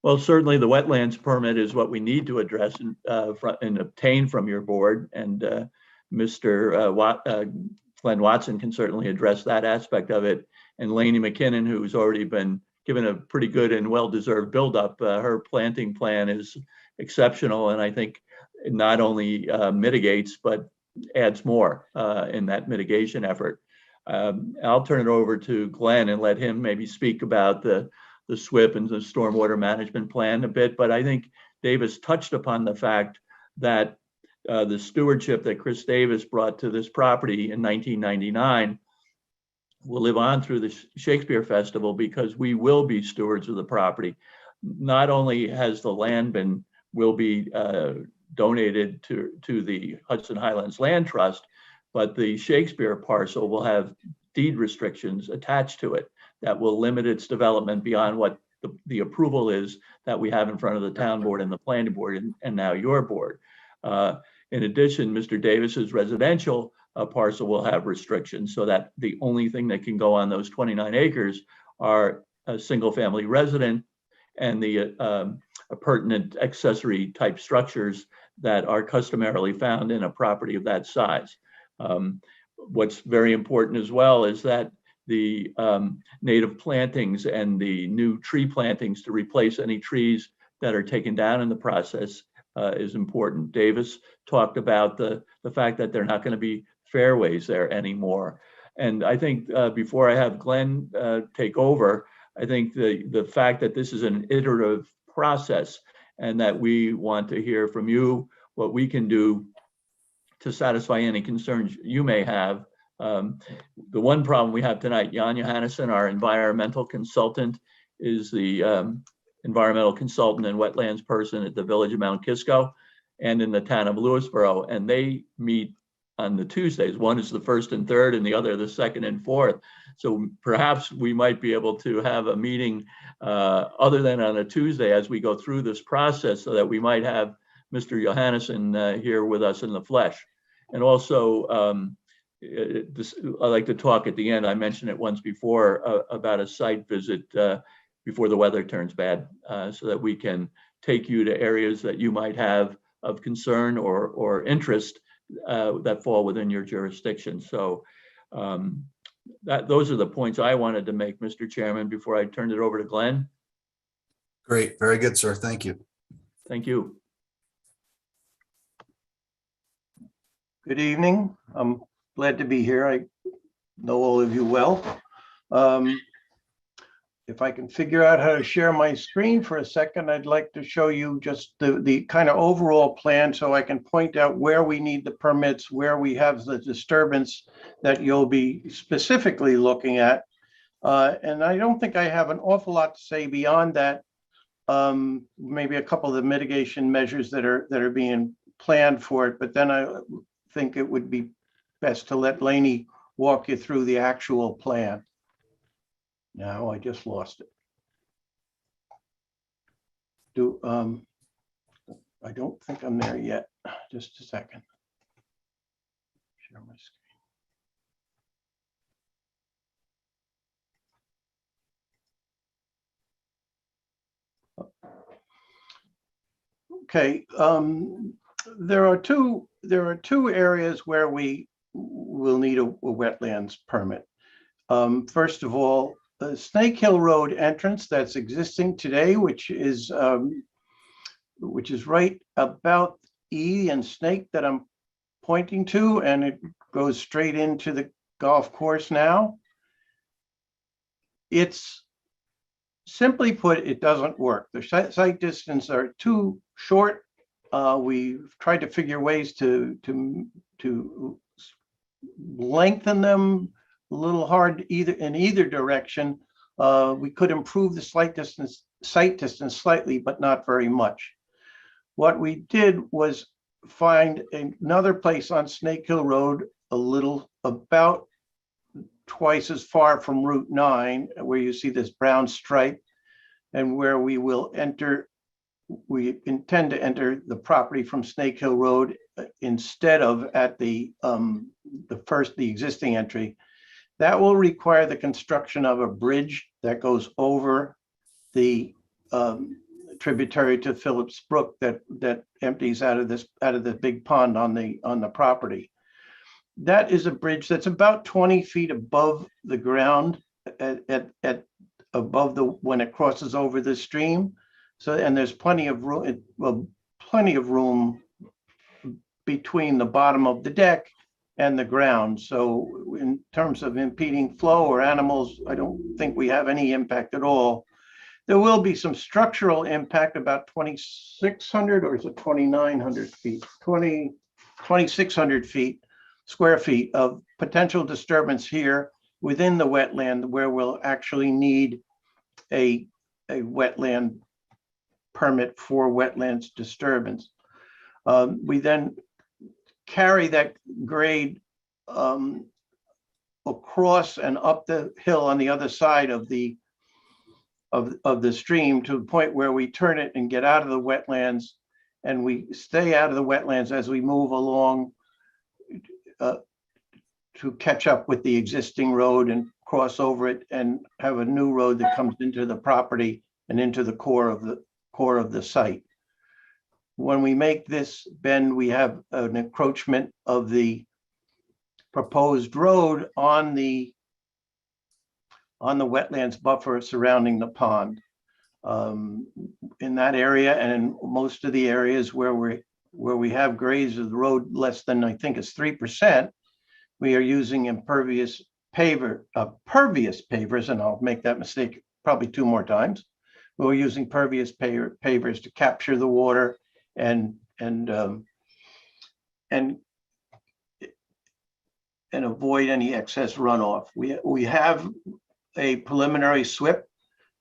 Well, certainly the wetlands permit is what we need to address and obtain from your board. And Glenn Watson can certainly address that aspect of it. And Lainey McKinnon, who's already been given a pretty good and well-deserved buildup, her planting plan is exceptional. And I think it not only mitigates, but adds more in that mitigation effort. I'll turn it over to Glenn and let him maybe speak about the SWIP and the stormwater management plan a bit. But I think Davis touched upon the fact that the stewardship that Chris Davis brought to this property in 1999 will live on through the Shakespeare Festival, because we will be stewards of the property. Not only has the land will be donated to the Hudson Highlands Land Trust, but the Shakespeare parcel will have deed restrictions attached to it that will limit its development beyond what the approval is that we have in front of the town board and the planning board and now your board. In addition, Mr. Davis's residential parcel will have restrictions, so that the only thing that can go on those 29 acres are a single family resident and the pertinent accessory type structures that are customarily found in a property of that size. What's very important as well is that the native plantings and the new tree plantings to replace any trees that are taken down in the process is important. Davis talked about the fact that they're not going to be fairways there anymore. And I think before I have Glenn take over, I think the fact that this is an iterative process and that we want to hear from you what we can do to satisfy any concerns you may have. The one problem we have tonight, Jan Johannesson, our environmental consultant, is the environmental consultant and wetlands person at the Village of Mount Kisco and in the town of Lewisboro, and they meet on the Tuesdays. One is the first and third, and the other the second and fourth. So perhaps we might be able to have a meeting other than on a Tuesday as we go through this process, so that we might have Mr. Johannesson here with us in the flesh. And also, I like to talk at the end, I mentioned it once before, about a site visit before the weather turns bad, so that we can take you to areas that you might have of concern or interest that fall within your jurisdiction. So those are the points I wanted to make, Mr. Chairman, before I turned it over to Glenn. Great. Very good, sir. Thank you. Thank you. Good evening. I'm glad to be here. I know all of you well. If I can figure out how to share my screen for a second, I'd like to show you just the kind of overall plan, so I can point out where we need the permits, where we have the disturbance that you'll be specifically looking at. And I don't think I have an awful lot to say beyond that. Maybe a couple of the mitigation measures that are being planned for it, but then I think it would be best to let Lainey walk you through the actual plan. Now I just lost it. I don't think I'm there yet. Just a second. Share my screen. Okay. There are two areas where we will need a wetlands permit. First of all, the Snake Hill Road entrance that's existing today, which is right about E and Snake that I'm pointing to, and it goes straight into the golf course now. It's simply put, it doesn't work. The site distance are too short. We've tried to figure ways to lengthen them. A little hard in either direction. We could improve the site distance slightly, but not very much. What we did was find another place on Snake Hill Road, about twice as far from Route 9, where you see this brown stripe, and where we intend to enter the property from Snake Hill Road instead of at the existing entry. That will require the construction of a bridge that goes over the tributary to Philipse Brook that empties out of the big pond on the property. that is a bridge that's about 20 feet above the ground at above when it crosses over the stream. So, and there's plenty of room, well, plenty of room between the bottom of the deck and the ground. So in terms of impeding flow or animals, I don't think we have any impact at all. There will be some structural impact, about 2,600, or is it 2,900 feet? 2,600 feet, square feet of potential disturbance here within the wetland, where we'll actually need a wetland permit for wetlands disturbance. We then carry that grade across and up the hill on the other side of the stream to the point where we turn it and get out of the wetlands, and we stay out of the wetlands as we move along to catch up with the existing road and cross over it and have a new road that comes into the property and into the core of the site. When we make this bend, we have an encroachment of the proposed road on the wetlands buffer surrounding the pond. In that area and in most of the areas where we have grades of the road less than, I think it's 3%, we are using impervious pervious pavers, and I'll make that mistake probably 2 more times. We're using pervious pavers to capture the water and avoid any excess runoff. We have a preliminary SWIP.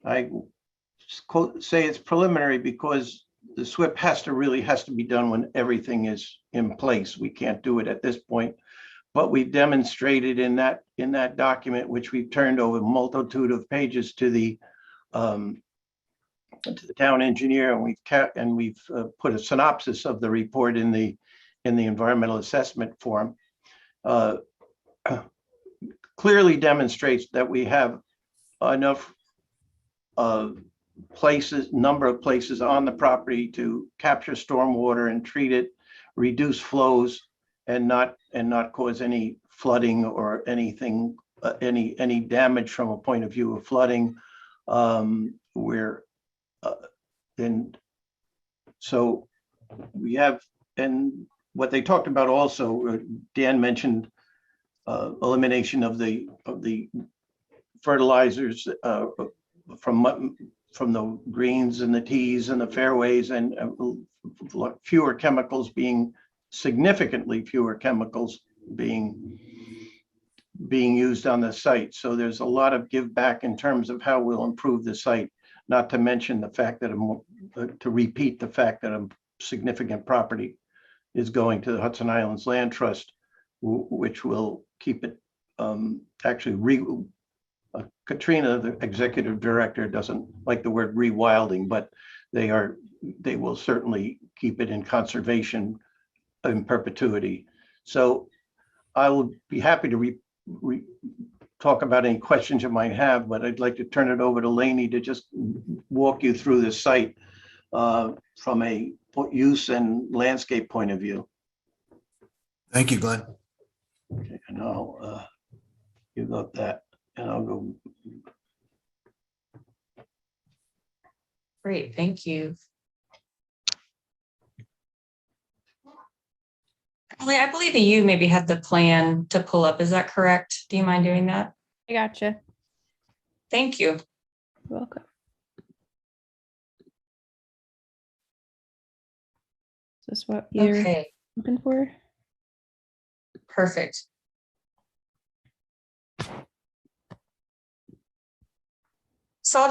I say it's preliminary because the SWIP has to be done when everything is in place. We can't do it at this point, but we've demonstrated in that document, which we've turned over a multitude of pages to the town engineer, and we've put a synopsis of the report in the environmental assessment form. Clearly demonstrates that we have enough number of places on the property to capture stormwater and treat it, reduce flows, and not cause any flooding or anything, any damage from a point of view of flooding. And so we have, and what they talked about also, Dan mentioned elimination of the fertilizers from the greens and the tees and the fairways, and fewer chemicals significantly fewer chemicals being used on the site. So there's a lot of give back in terms of how we'll improve the site, not to mention the fact that to repeat the fact that a significant property is going to the Hudson Islands Land Trust, which will keep it Katrina, the executive director, doesn't like the word rewilding, but they will certainly keep it in conservation in perpetuity. So I will be happy to talk about any questions you might have, but I'd like to turn it over to Lainey to just walk you through the site from a use and landscape point of view. Thank you, Glenn. Okay, and I'll give up that, and I'll go. Great, thank you. Ellie, I believe that you maybe had the plan to pull up. Is that correct? Do you mind doing that? I gotcha. Thank you. You're welcome. Is this what you're looking for? Perfect. So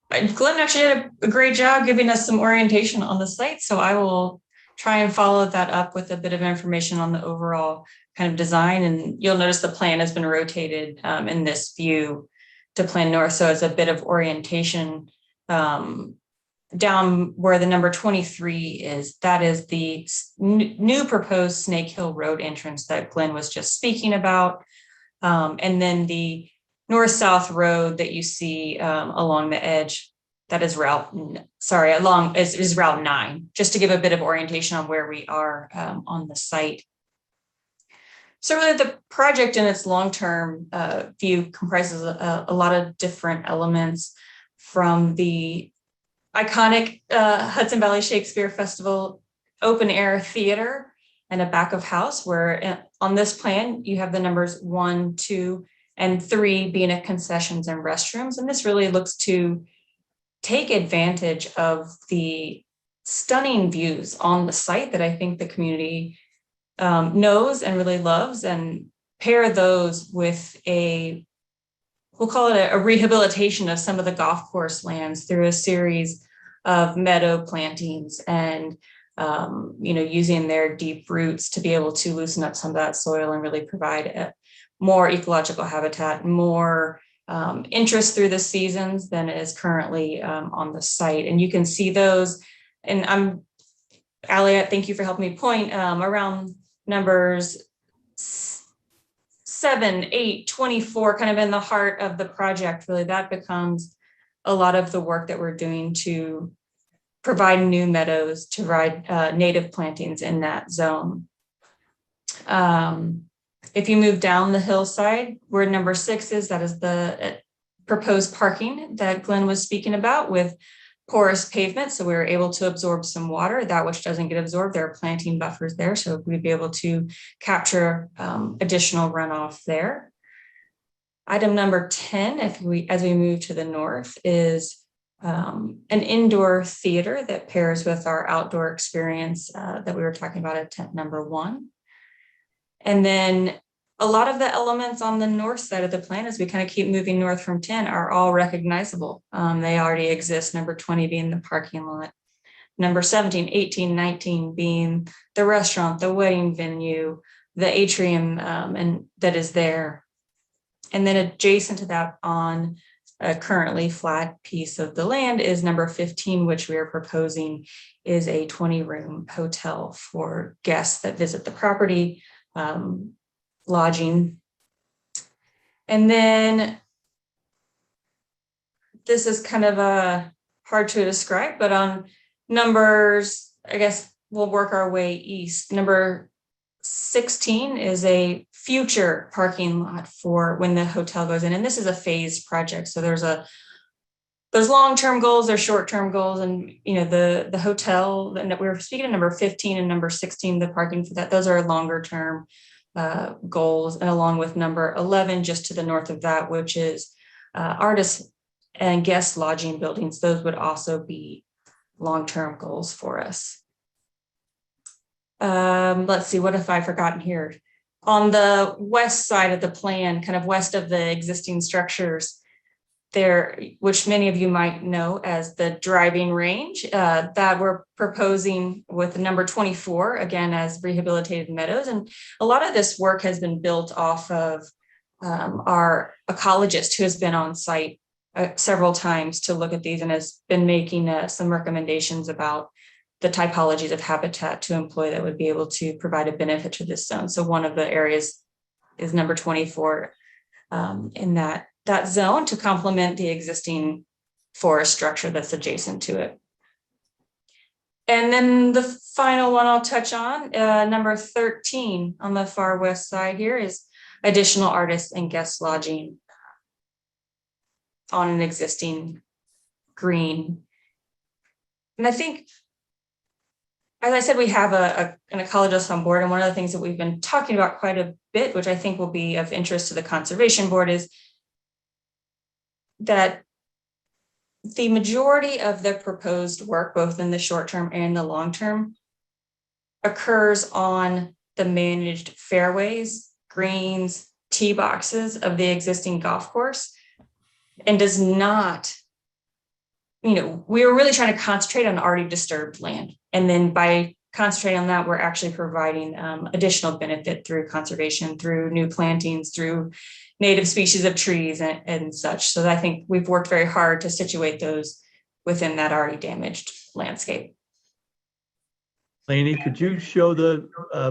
Glenn actually did a great job giving us some orientation on the site. So I will try and follow that up with a bit of information on the overall kind of design. And you'll notice the plan has been rotated in this view to plan north. So it's a bit of orientation down where the number 23 is. That is the new proposed Snake Hill Road entrance that Glenn was just speaking about. And then the north-south road that you see along the edge, that is Route 9, just to give a bit of orientation on where we are on the site. So really the project in its long-term view comprises a lot of different elements, from the iconic Hudson Valley Shakespeare Festival open air theater and a back of house, where on this plan you have the numbers 1, 2, and 3 being at concessions and restrooms. And this really looks to take advantage of the stunning views on the site that I think the community knows and really loves, and pair those with we'll call it a rehabilitation of some of the golf course lands through a series of meadow plantings and, using their deep roots to be able to loosen up some of that soil and really provide a more ecological habitat, more interest through the seasons than is currently on the site. And you can see those, and Allie, thank you for helping me point around numbers 7, 8, 24, kind of in the heart of the project. Really, that becomes a lot of the work that we're doing to provide new meadows, to provide native plantings in that zone. If you move down the hillside, where number 6 is, that is the proposed parking that Glenn was speaking about with porous pavement. So we were able to absorb some water. That which doesn't get absorbed, there are planting buffers there. So we'd be able to capture additional runoff there. Item number 10, as we move to the north, is an indoor theater that pairs with our outdoor experience that we were talking about at tent number 1. And then a lot of the elements on the north side of the plan, as we kind of keep moving north from 10, are all recognizable. They already exist, number 20 being the parking lot, number 17, 18, 19 being the restaurant, the wedding venue, the atrium, and that is there. And then adjacent to that on a currently flat piece of the land is number 15, which we are proposing is a 20-room hotel for guests that visit the property, lodging. And then this is kind of hard to describe, but on numbers, I guess we'll work our way east. Number 16 is a future parking lot for when the hotel goes in. And this is a phased project. So there's long-term goals, there's short-term goals, and the hotel, and we were speaking of number 15 and number 16, the parking for that, those are longer-term goals, and along with number 11, just to the north of that, which is artists and guest lodging buildings. Those would also be long-term goals for us. Let's see, what have I forgotten here? On the west side of the plan, kind of west of the existing structures there, which many of you might know as the driving range, that we're proposing with number 24, again, as rehabilitated meadows. And a lot of this work has been built off of our ecologist who has been on site several times to look at these and has been making some recommendations about the typologies of habitat to employ that would be able to provide a benefit to this zone. So one of the areas is number 24 in that zone to complement the existing forest structure that's adjacent to it. And then the final one I'll touch on, number 13 on the far west side here, is additional artists and guest lodging on an existing green. And I think, as I said, we have an ecologist on board, and one of the things that we've been talking about quite a bit, which I think will be of interest to the conservation board, is that the majority of the proposed work, both in the short term and the long term, occurs on the managed fairways, greens, tee boxes of the existing golf course, and does not, we are really trying to concentrate on already disturbed land. And then by concentrating on that, we're actually providing additional benefit through conservation, through new plantings, through native species of trees and such. So I think we've worked very hard to situate those within that already damaged landscape. Lainey, could you show the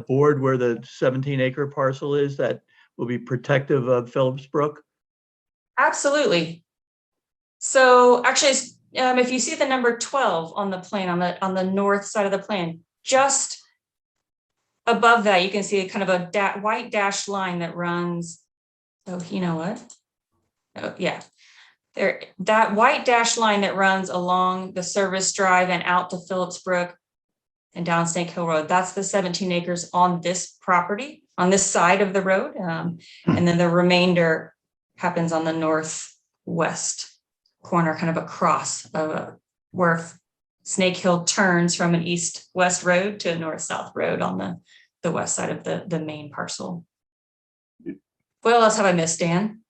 board where the 17-acre parcel is that will be protective of Philipse Brook? Absolutely. So actually, if you see the number 12 on the plan, on the north side of the plan, just above that, you can see a kind of a white dashed line that runs. Oh, you know what? Oh, yeah. There, that white dashed line that runs along the service drive and out to Philipse Brook and down Snake Hill Road. That's the 17 acres on this property, on this side of the road. And then the remainder happens on the northwest corner, kind of across where Snake Hill turns from an east-west road to a north-south road on the west side of the main parcel. What else have I missed, Dan?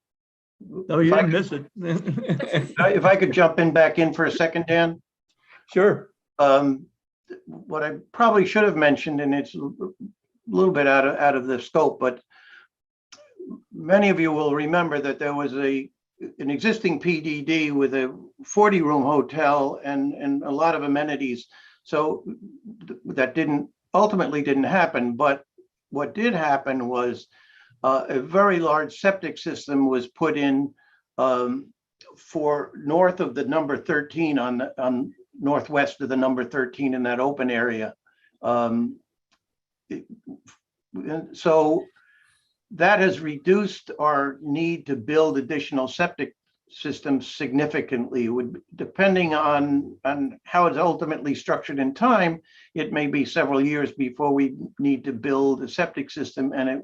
No, you didn't miss it. If I could jump back in for a second, Dan? Sure. What I probably should have mentioned, and it's a little bit out of the scope, but many of you will remember that there was an existing PDD with a 40-room hotel and a lot of amenities. So that ultimately didn't happen. But what did happen was a very large septic system was put in for north of the number 13 on northwest of the number 13 in that open area. So that has reduced our need to build additional septic systems significantly. Depending on how it's ultimately structured in time, it may be several years before we need to build a septic system, and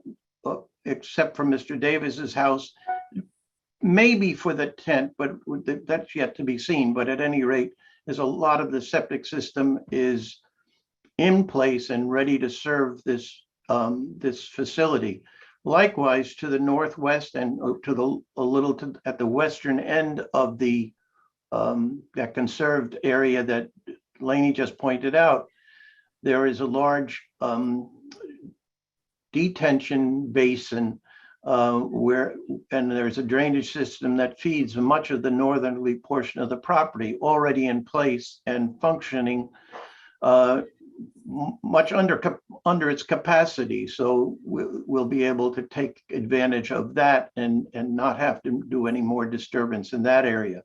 except for Mr. Davis's house, maybe for the tent, but that's yet to be seen. But at any rate, there's a lot of the septic system is in place and ready to serve this facility. Likewise, to the northwest and at the western end of that conserved area that Lainey just pointed out, there is a large detention basin and there's a drainage system that feeds much of the northerly portion of the property already in place and functioning much under its capacity. So we'll be able to take advantage of that and not have to do any more disturbance in that area.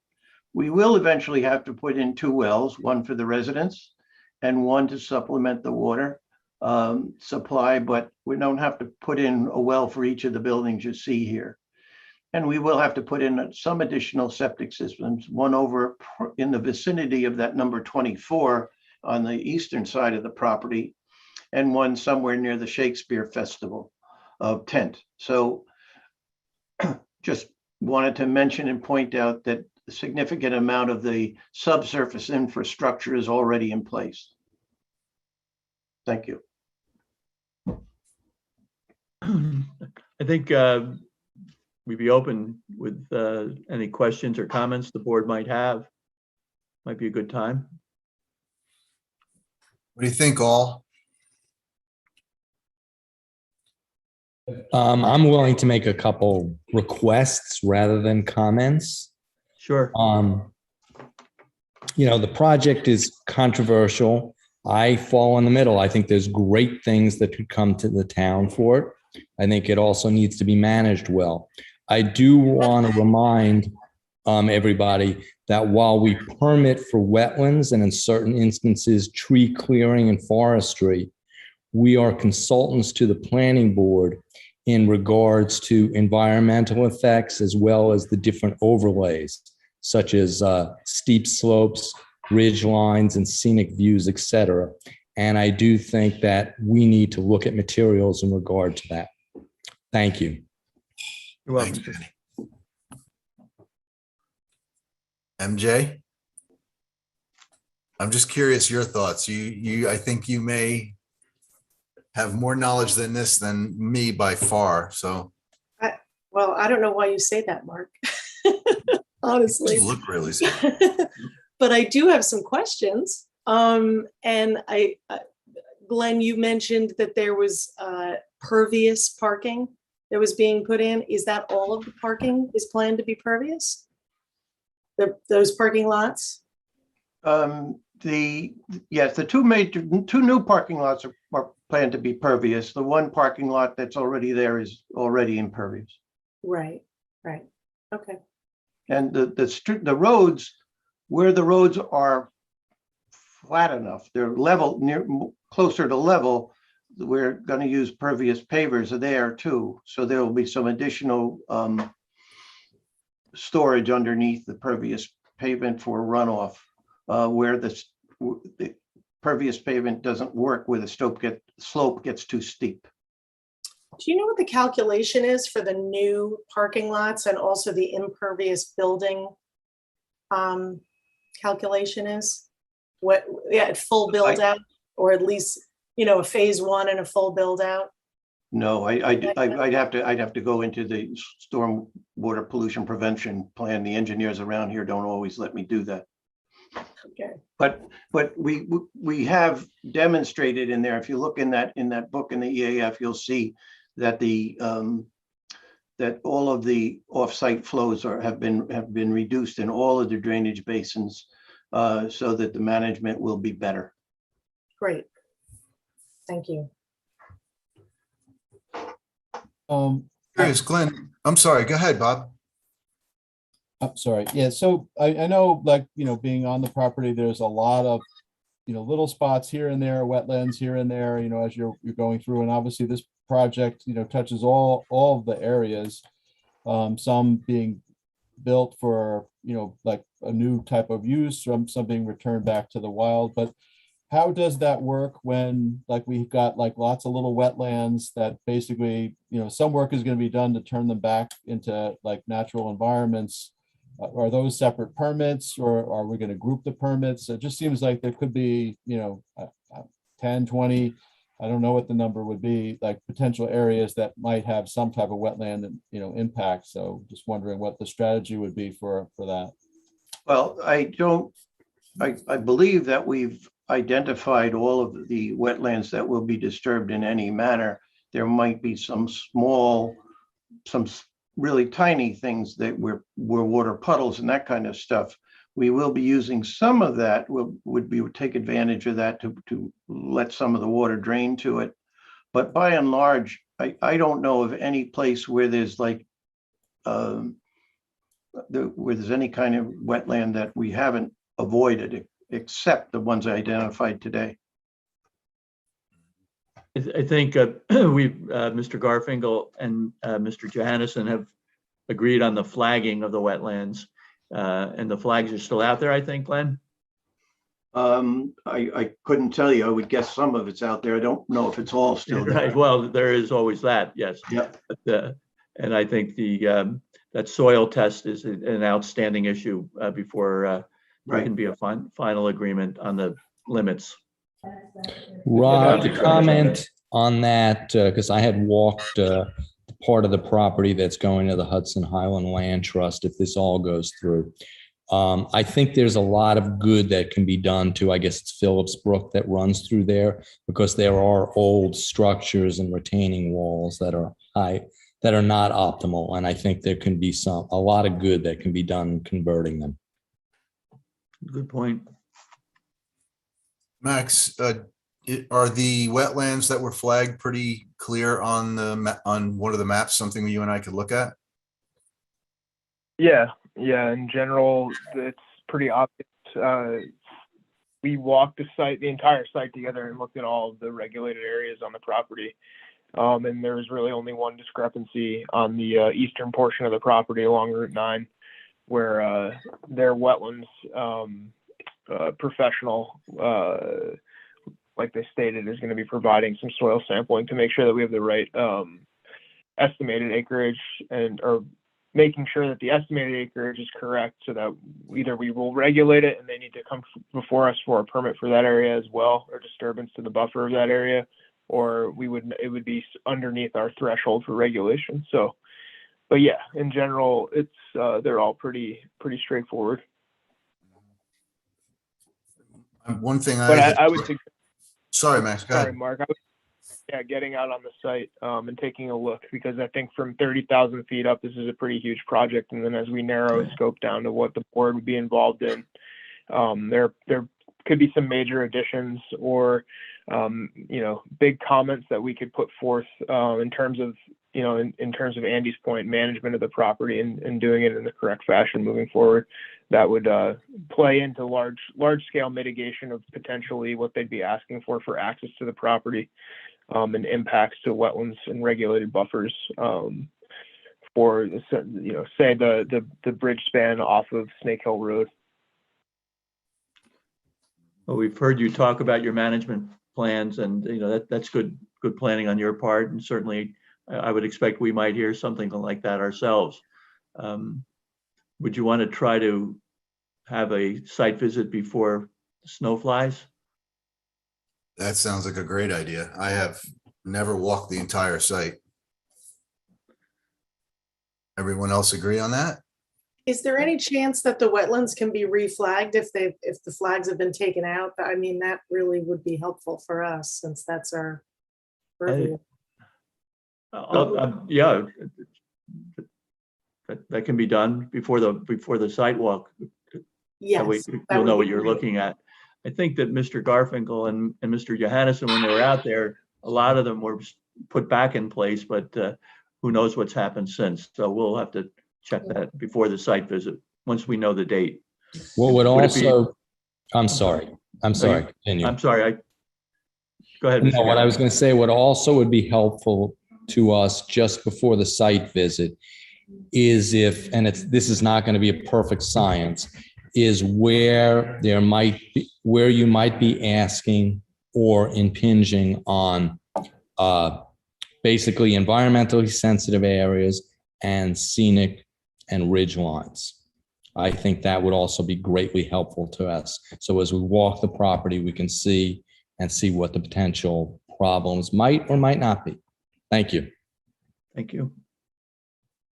We will eventually have to put in 2 wells, one for the residents and one to supplement the water supply, but we don't have to put in a well for each of the buildings you see here. And we will have to put in some additional septic systems, one over in the vicinity of that number 24 on the eastern side of the property, and one somewhere near the Shakespeare Festival tent. So just wanted to mention and point out that a significant amount of the subsurface infrastructure is already in place. Thank you. I think we'd be open with any questions or comments the board might have. Might be a good time. What do you think, all? I'm willing to make a couple requests rather than comments. Sure. The project is controversial. I fall in the middle. I think there's great things that could come to the town for it. I think it also needs to be managed well. I do want to remind everybody that while we permit for wetlands and in certain instances tree clearing and forestry, we are consultants to the planning board in regards to environmental effects as well as the different overlays, such as steep slopes, ridge lines, and scenic views, etc. And I do think that we need to look at materials in regard to that. Thank you. You're welcome. Thanks, Penny. MJ, I'm just curious your thoughts. I think you may have more knowledge than me by far. So, well, I don't know why you say that, Mark. Honestly, you look really sad. But I do have some questions. And Glenn, you mentioned that there was pervious parking that was being put in. Is that all of the parking is planned to be pervious? Those parking lots? Yes, the two new parking lots are planned to be pervious. The one parking lot that's already there is already impervious. Right. Okay. And the roads, where the roads are flat enough, they're level, closer to level, we're going to use pervious pavers there too. So there will be some additional storage underneath the pervious pavement for runoff, where the pervious pavement doesn't work, where the slope gets too steep. Do you know what the calculation is for the new parking lots and also the impervious building calculation is? What, yeah, full build out, or at least, you know, a phase one and a full build out? No, I'd have to go into the storm water pollution prevention plan. The engineers around here don't always let me do that. Okay. But we have demonstrated in there, if you look in that book in the EAF, you'll see that that all of the off-site flows have been reduced in all of the drainage basins, so that the management will be better. Great. Thank you. Curious, Glenn, I'm sorry, go ahead, Bob. I'm sorry. Yeah, so I know, like, you know, being on the property, there's a lot of, you know, little spots here and there, wetlands here and there, you know, as you're going through. And obviously this project, you know, touches all of the areas, some being built for, you know, like a new type of use, some being returned back to the wild. But how does that work when, like, we've got like lots of little wetlands that basically, you know, some work is going to be done to turn them back into like natural environments? Are those separate permits, or are we going to group the permits? It just seems like there could be, you know, 10, 20, I don't know what the number would be, like potential areas that might have some type of wetland, you know, impact. So just wondering what the strategy would be for that. Well, I believe that we've identified all of the wetlands that will be disturbed in any manner. There might be some really tiny things that were water puddles and that kind of stuff. We will be using some of that, would take advantage of that to let some of the water drain to it. But by and large, I don't know of any place where there's like, where there's any kind of wetland that we haven't avoided, except the ones identified today. I think Mr. Garfinkel and Mr. Johannesson have agreed on the flagging of the wetlands, and the flags are still out there, I think, Glenn? I couldn't tell you. I would guess some of it's out there. I don't know if it's all still there. Right. Well, there is always that, yes. Yep. But, and I think that soil test is an outstanding issue before there can be a final agreement on the limits. Rob, to comment on that, because I had walked part of the property that's going to the Hudson Highland Land Trust if this all goes through. I think there's a lot of good that can be done to, I guess it's Philipse Brook that runs through there, because there are old structures and retaining walls that are high, that are not optimal. And I think there can be a lot of good that can be done converting them. Good point. Max, are the wetlands that were flagged pretty clear on one of the maps, something you and I could look at? Yeah, in general, it's pretty obvious. We walked the entire site together and looked at all of the regulated areas on the property. And there was really only one discrepancy on the eastern portion of the property along Route 9, where their wetlands professional, like they stated, is going to be providing some soil sampling to make sure that we have the right estimated acreage, or making sure that the estimated acreage is correct, so that either we will regulate it and they need to come before us for a permit for that area as well, or disturbance to the buffer of that area, or it would be underneath our threshold for regulation. So, but yeah, in general, it's they're all pretty straightforward. One thing I would suggest, sorry, Max, go ahead. Mark. Getting out on the site and taking a look, because I think from 30,000 feet up, this is a pretty huge project. And then as we narrow scope down to what the board would be involved in, there could be some major additions or big comments that we could put forth in terms of in terms of Andy's point, management of the property and doing it in the correct fashion moving forward. That would play into large scale mitigation of potentially what they'd be asking for access to the property. and impacts to wetlands and regulated buffers for, say the bridge span off of Snake Hill Road. Well, we've heard you talk about your management plans, and that's good planning on your part, and certainly I would expect we might hear something like that ourselves. Would you want to try to have a site visit before the snow flies? That sounds like a great idea. I have never walked the entire site. Everyone else agree on that? Is there any chance that the wetlands can be reflagged if the flags have been taken out? I mean, that really would be helpful for us since that's our purview. Yeah, that can be done before the sidewalk. Yes, You'll know what you're looking at. I think that Mr. Garfinkel and Mr. Johannesson, when they were out there, a lot of them were put back in place, but who knows what's happened since. So we'll have to check that before the site visit, once we know the date. What would also, I'm sorry, continue. I'm sorry, go ahead. No, what I was going to say, what also would be helpful to us just before the site visit is if, and this is not going to be a perfect science, is where you might be asking or impinging on basically environmentally sensitive areas and scenic and ridge lines. I think that would also be greatly helpful to us. So as we walk the property, we can see what the potential problems might or might not be. Thank you. Thank you.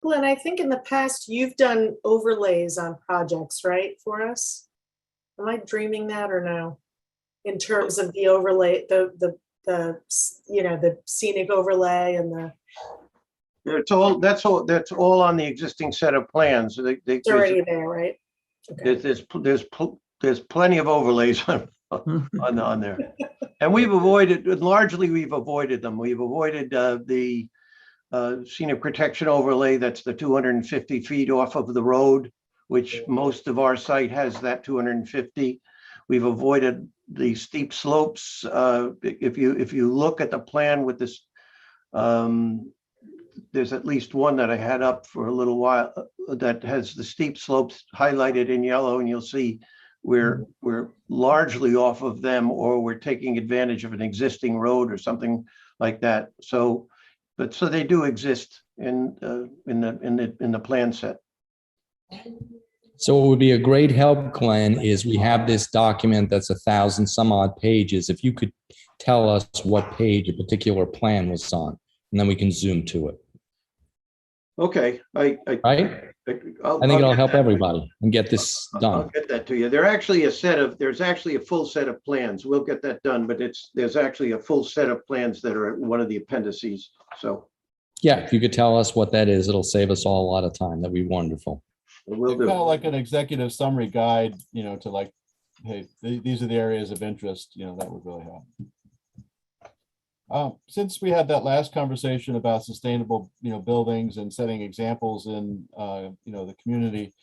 Glenn, I think in the past you've done overlays on projects, right, for us? Am I dreaming that or no? In terms of the overlay, the scenic overlay and the. That's all on the existing set of plans. It's already there, right? Okay. There's plenty of overlays on there, and we've avoided them. We've avoided the scenic protection overlay. That's the 250 feet off of the road, which most of our site has that 250. We've avoided the steep slopes. If you look at the plan with this, there's at least one that I had up for a little while that has the steep slopes highlighted in yellow, and you'll see we're largely off of them, or we're taking advantage of an existing road or something like that. So they do exist in the plan set. So what would be a great help, Glenn, is we have this document that's 1,000 some odd pages. If you could tell us what page a particular plan was on, and then we can zoom to it. Okay, I think it'll help everybody and get this done. I'll get that to you. There's actually a full set of plans. We'll get that done, but there's actually a full set of plans that are one of the appendices. So yeah, if you could tell us what that is, it'll save us all a lot of time. That'd be wonderful. We'll do. Kind of like an executive summary guide, to like, hey, these are the areas of interest, that would really help. Since we had that last conversation about sustainable, buildings and setting examples in, the community,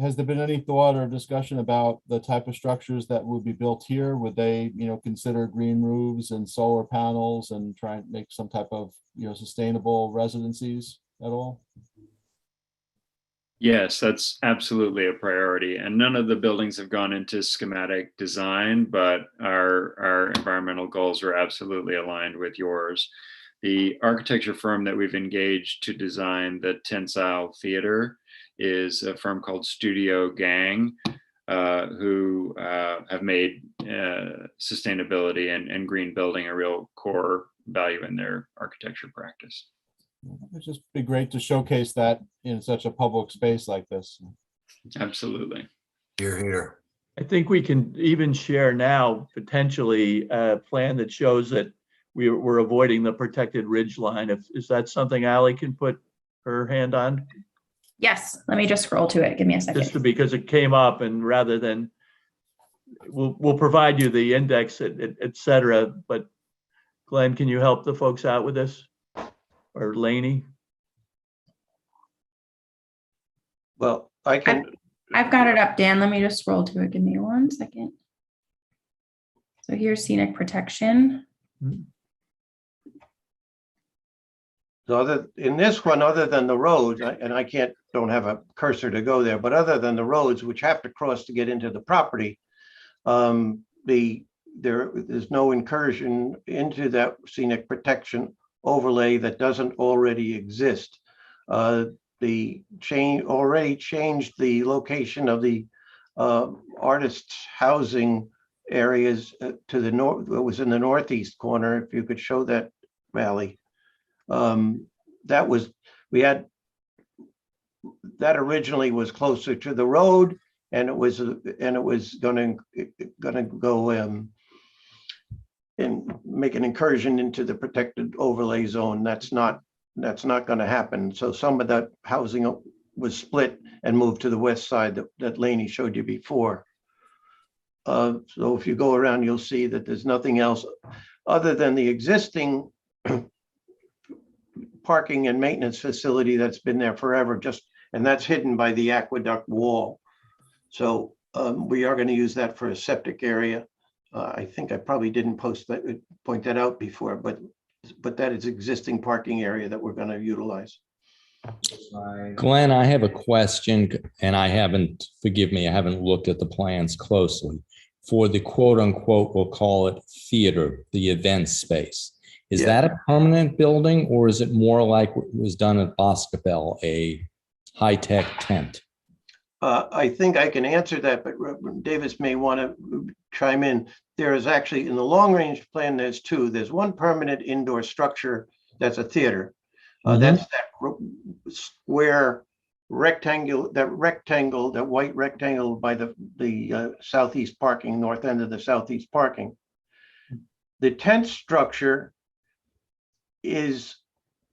has there been any thought or discussion about the type of structures that would be built here? Would they, consider green roofs and solar panels and try and make some type of, sustainable residencies at all? Yes, that's absolutely a priority. And none of the buildings have gone into schematic design, but our environmental goals are absolutely aligned with yours. The architecture firm that we've engaged to design the Tensile Theater is a firm called Studio Gang, who have made sustainability and green building a real core value in their architecture practice. It'd just be great to showcase that in such a public space like this. Absolutely. Hear, hear. I think we can even share now potentially a plan that shows that we're avoiding the protected ridge line. Is that something Allie can put her hand on? Yes, let me just scroll to it. Give me a second. Just because it came up, and rather than, we'll provide you the index, et cetera. But Glenn, can you help the folks out with this? Or Lainey? Well, I can. I've got it up, Dan. Let me just scroll to it. Give me 1 second. So here's scenic protection. So in this one, other than the roads, and I don't have a cursor to go there, but other than the roads, which have to cross to get into the property, there's no incursion into that scenic protection overlay that doesn't already exist. The change already changed the location of the artists' housing areas to the north. It was in the northeast corner. If you could show that, Valley. That originally was closer to the road, and it was going to go and make an incursion into the protected overlay zone. That's not going to happen. So some of that housing was split and moved to the west side that Laney showed you before. So if you go around, you'll see that there's nothing else other than the existing parking and maintenance facility that's been there forever, and that's hidden by the aqueduct wall. So we are going to use that for a septic area. I think I probably didn't point that out before, but that is existing parking area that we're going to utilize. Glenn, I have a question, and forgive me, I haven't looked at the plans closely. For the quote unquote, we'll call it theater, the event space. Is that a permanent building, or is it more like what was done at Boscobel, a high-tech tent? I think I can answer that, but Davis may want to chime in. There is actually, in the long-range plan, there's two. There's one permanent indoor structure that's a theater. That's that square rectangle, that white rectangle by the southeast parking, north end of the southeast parking. The tent structure is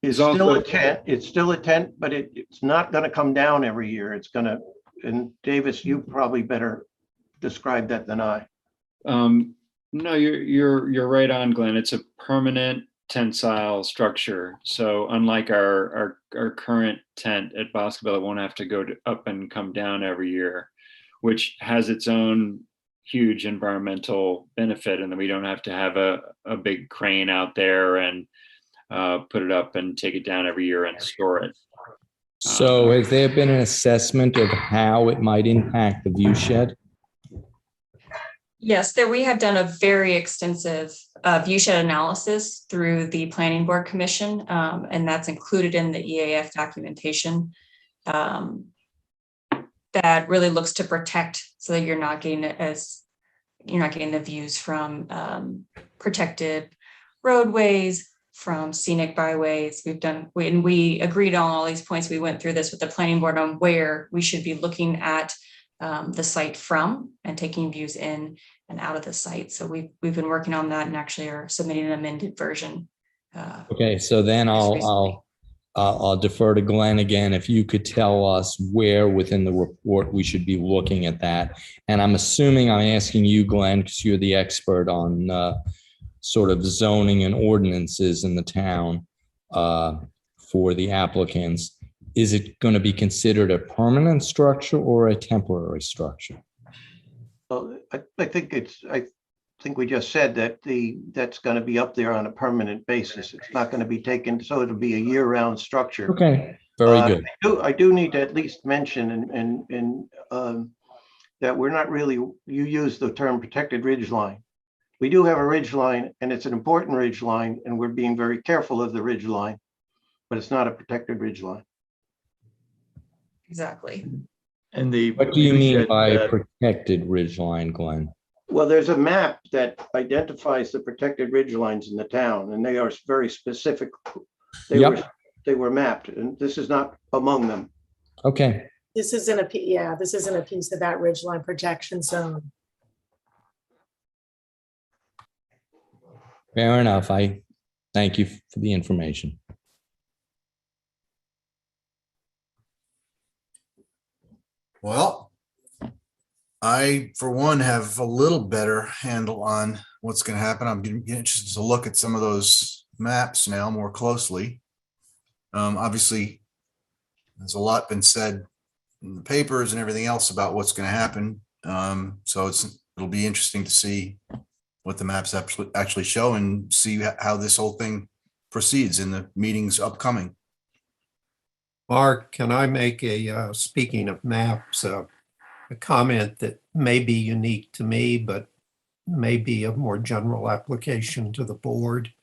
still a tent. It's still a tent, but it's not going to come down every year. It's going to, and Davis, you probably better describe that than I. No, you're right on, Glenn. It's a permanent tensile structure. So unlike our current tent at Boscobel, it won't have to go up and come down every year, which has its own huge environmental benefit. And then we don't have to have a big crane out there and put it up and take it down every year and store it. So has there been an assessment of how it might impact the view shed? Yes, we have done a very extensive view shed analysis through the Planning Board Commission, and that's included in the EAF documentation. That really looks to protect so that you're not getting the views from protected roadways, from scenic byways. We agreed on all these points. We went through this with the planning board on where we should be looking at the site from and taking views in and out of the site. So we've been working on that and actually are submitting an amended version. Okay, so then I'll defer to Glenn again. If you could tell us where within the report we should be looking at that. And I'm assuming I'm asking you, Glenn, because you're the expert on sort of zoning and ordinances in the town for the applicants. Is it going to be considered a permanent structure or a temporary structure? Well, I think we just said that that's going to be up there on a permanent basis. It's not going to be taken, so it'll be a year-round structure. Okay, very good. I do need to at least mention that we're not really, you use the term protected ridge line. We do have a ridge line, and it's an important ridge line, and we're being very careful of the ridge line, but it's not a protected ridge line. Exactly. And what do you mean by a protected ridge line, Glenn? Well, there's a map that identifies the protected ridge lines in the town, and they are very specific. They were mapped, and this is not among them. Okay. This isn't a piece of that ridgeline protection zone. Fair enough. I thank you for the information. Well, I, for one, have a little better handle on what's going to happen. I'm getting interested to look at some of those maps now more closely. Obviously, there's a lot been said in the papers and everything else about what's going to happen. So it'll be interesting to see what the maps actually show and see how this whole thing proceeds in the meetings upcoming. Mark, can I make a, speaking of maps, a comment that may be unique to me, but may be of more general application to the board?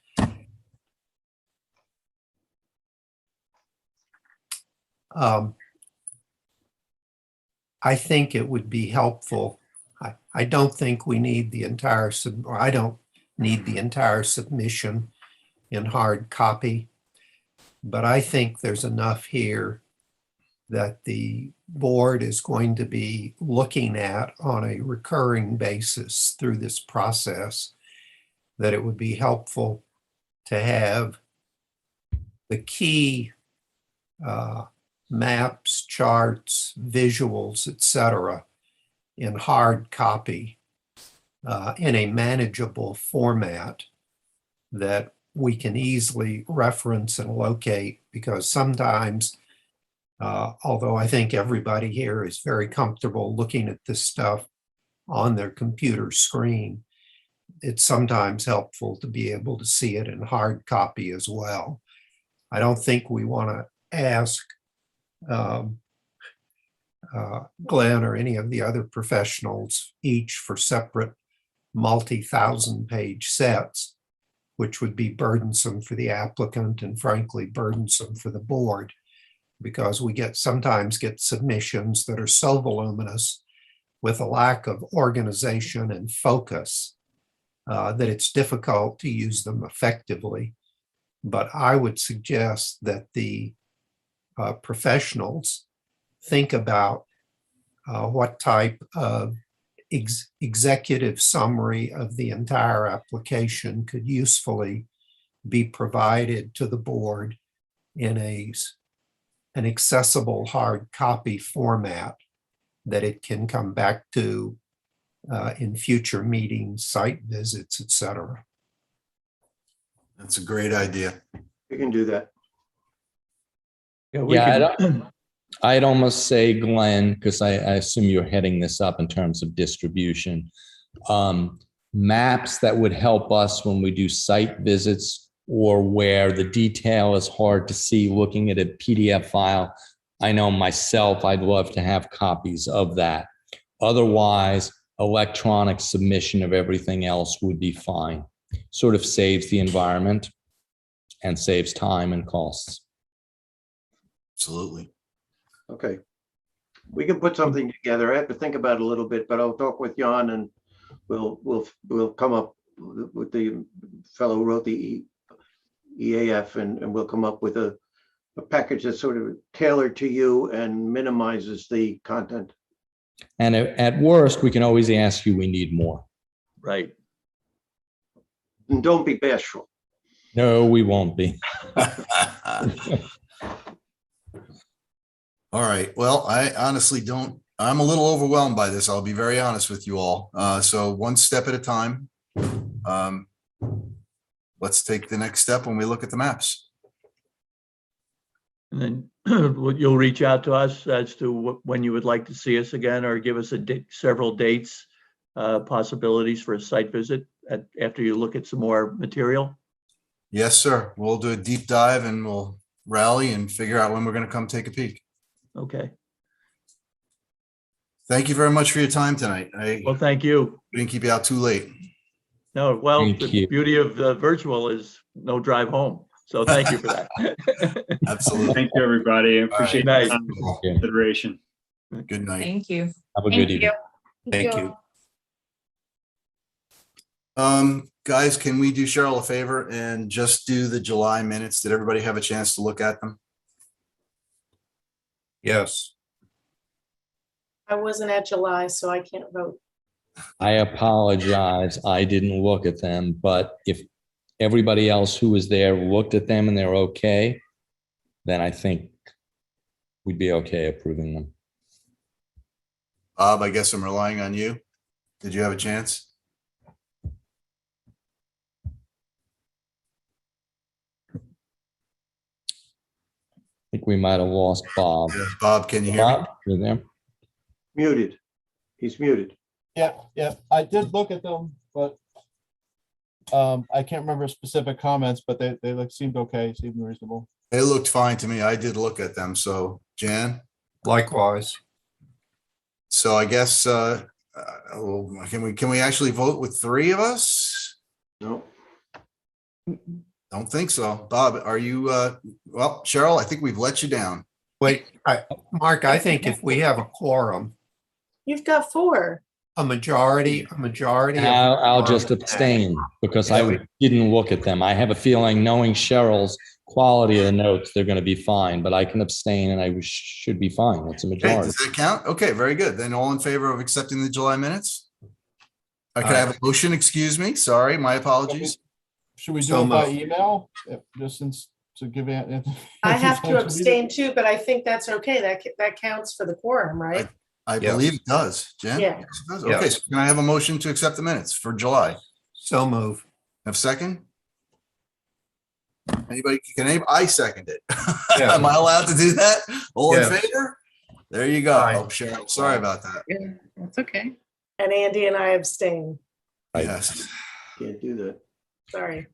I think it would be helpful. I don't think we need the entire, or I don't need the entire submission in hard copy, but I think there's enough here that the board is going to be looking at on a recurring basis through this process, that it would be helpful to have the key maps, charts, visuals, etc., in hard copy in a manageable format that we can easily reference and locate, because sometimes, although I think everybody here is very comfortable looking at this stuff on their computer screen, it's sometimes helpful to be able to see it in hard copy as well. I don't think we want to ask Glenn or any of the other professionals each for separate multi-thousand page sets, which would be burdensome for the applicant and frankly burdensome for the board, because we sometimes get submissions that are so voluminous with a lack of organization and focus that it's difficult to use them effectively. But I would suggest that the professionals think about what type of executive summary of the entire application could usefully be provided to the board in an accessible hard copy format that it can come back to in future meetings, site visits, etc. That's a great idea. We can do that. I'd almost say, Glenn, because I assume you're heading this up in terms of distribution, maps that would help us when we do site visits or where the detail is hard to see looking at a PDF file. I know myself, I'd love to have copies of that. Otherwise, electronic submission of everything else would be fine. Sort of saves the environment and saves time and costs. Absolutely. Okay. We can put something together. I have to think about it a little bit, but I'll talk with Jan and we'll come up with the fellow who wrote the EAF and we'll come up with a package that's sort of tailored to you and minimizes the content. And at worst, we can always ask you, we need more. Right. And don't be bashful. No, we won't be. All right. Well, I honestly don't, I'm a little overwhelmed by this. I'll be very honest with you all. So one step at a time. Let's take the next step when we look at the maps. And then you'll reach out to us as to when you would like to see us again, or give us several dates, possibilities for a site visit after you look at some more material. Yes, sir. We'll do a deep dive and we'll rally and figure out when we're going to come take a peek. Okay. Thank you very much for your time tonight. Well, thank you. Didn't keep you out too late. No, well, Thank the you. beauty of virtual is no drive home. So thank you for that. Absolutely. Thank you, everybody. I appreciate Right. the time and consideration. Good night. Thank you. Have a good evening. Thank you. Guys, can we do Cheryl a favor and just do the July minutes? Did everybody have a chance to look at them? Yes. I wasn't at July, so I can't vote. I apologize. I didn't look at them, but if everybody else who was there looked at them and they're okay, then I think we'd be okay approving them. Bob, I guess I'm relying on you. Did you have a chance? I think we might have lost Bob. Yeah, Bob, can you hear me? Bob, you there? Muted. He's muted. Yeah, I did look at them, but I can't remember specific comments, but they seemed okay, seemed reasonable. It looked fine to me. I did look at them. So Jan, Likewise. so I guess, can we actually vote with three of us? No. Don't think so. Bob, are you, well, Cheryl, I think we've let you down. Wait, Mark, I think if we have a quorum, You've got 4. a majority. I'll just abstain because I didn't look at them. I have a feeling, knowing Cheryl's quality of the notes, they're going to be fine, but I can abstain and I should be fine. That's a Okay, majority. does that count? Okay, very good. Then all in favor of accepting the July minutes? I could have a motion, excuse me. Sorry, my apologies. Should we do So it by moved. email? Just since to give it. I have to abstain too, but I think that's okay. That counts for the quorum, right? I Yes. believe it does. Jen? Yeah. Yes, it does. Yeah. Okay, so can I have a motion to accept the minutes for July? So move. Have a second? Anybody, I second it. Yeah. Am I allowed to do that? All in Yes. favor? There you go. Aye. Oh, Cheryl, sorry about that. Yeah, that's okay. And Andy and I abstain. Right. Yes. Can't do that. Sorry.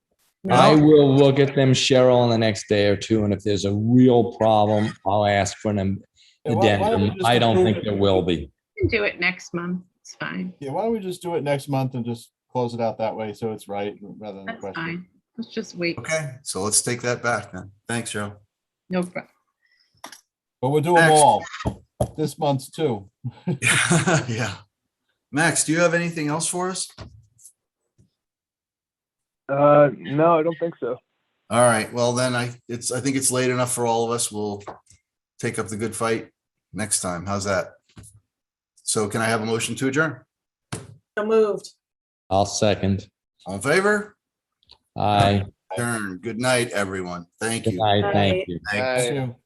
I will look at them, Cheryl, in the next day or two, and if there's a real problem, I'll ask for an Yeah, why don't we addendum. just I don't approve think it? there will be. We can do it next month. It's fine. Yeah, why don't we just do it next month and just close it out that way so it's right rather than the That's question. fine. Let's just wait. Okay, so let's take that back then. Thanks, Cheryl. No problem. But we'll do them Next. all. This month's too. Yeah. Max, do you have anything else for us? No, I don't think so. All right, well then I think it's late enough for all of us. We'll take up the good fight next time. How's that? So can I have a motion to adjourn? So moved. I'll second. All in favor? Aye. Adjourn. Good night, everyone. Thank Good you. night. Aye. Thank you. Thanks. Thank you.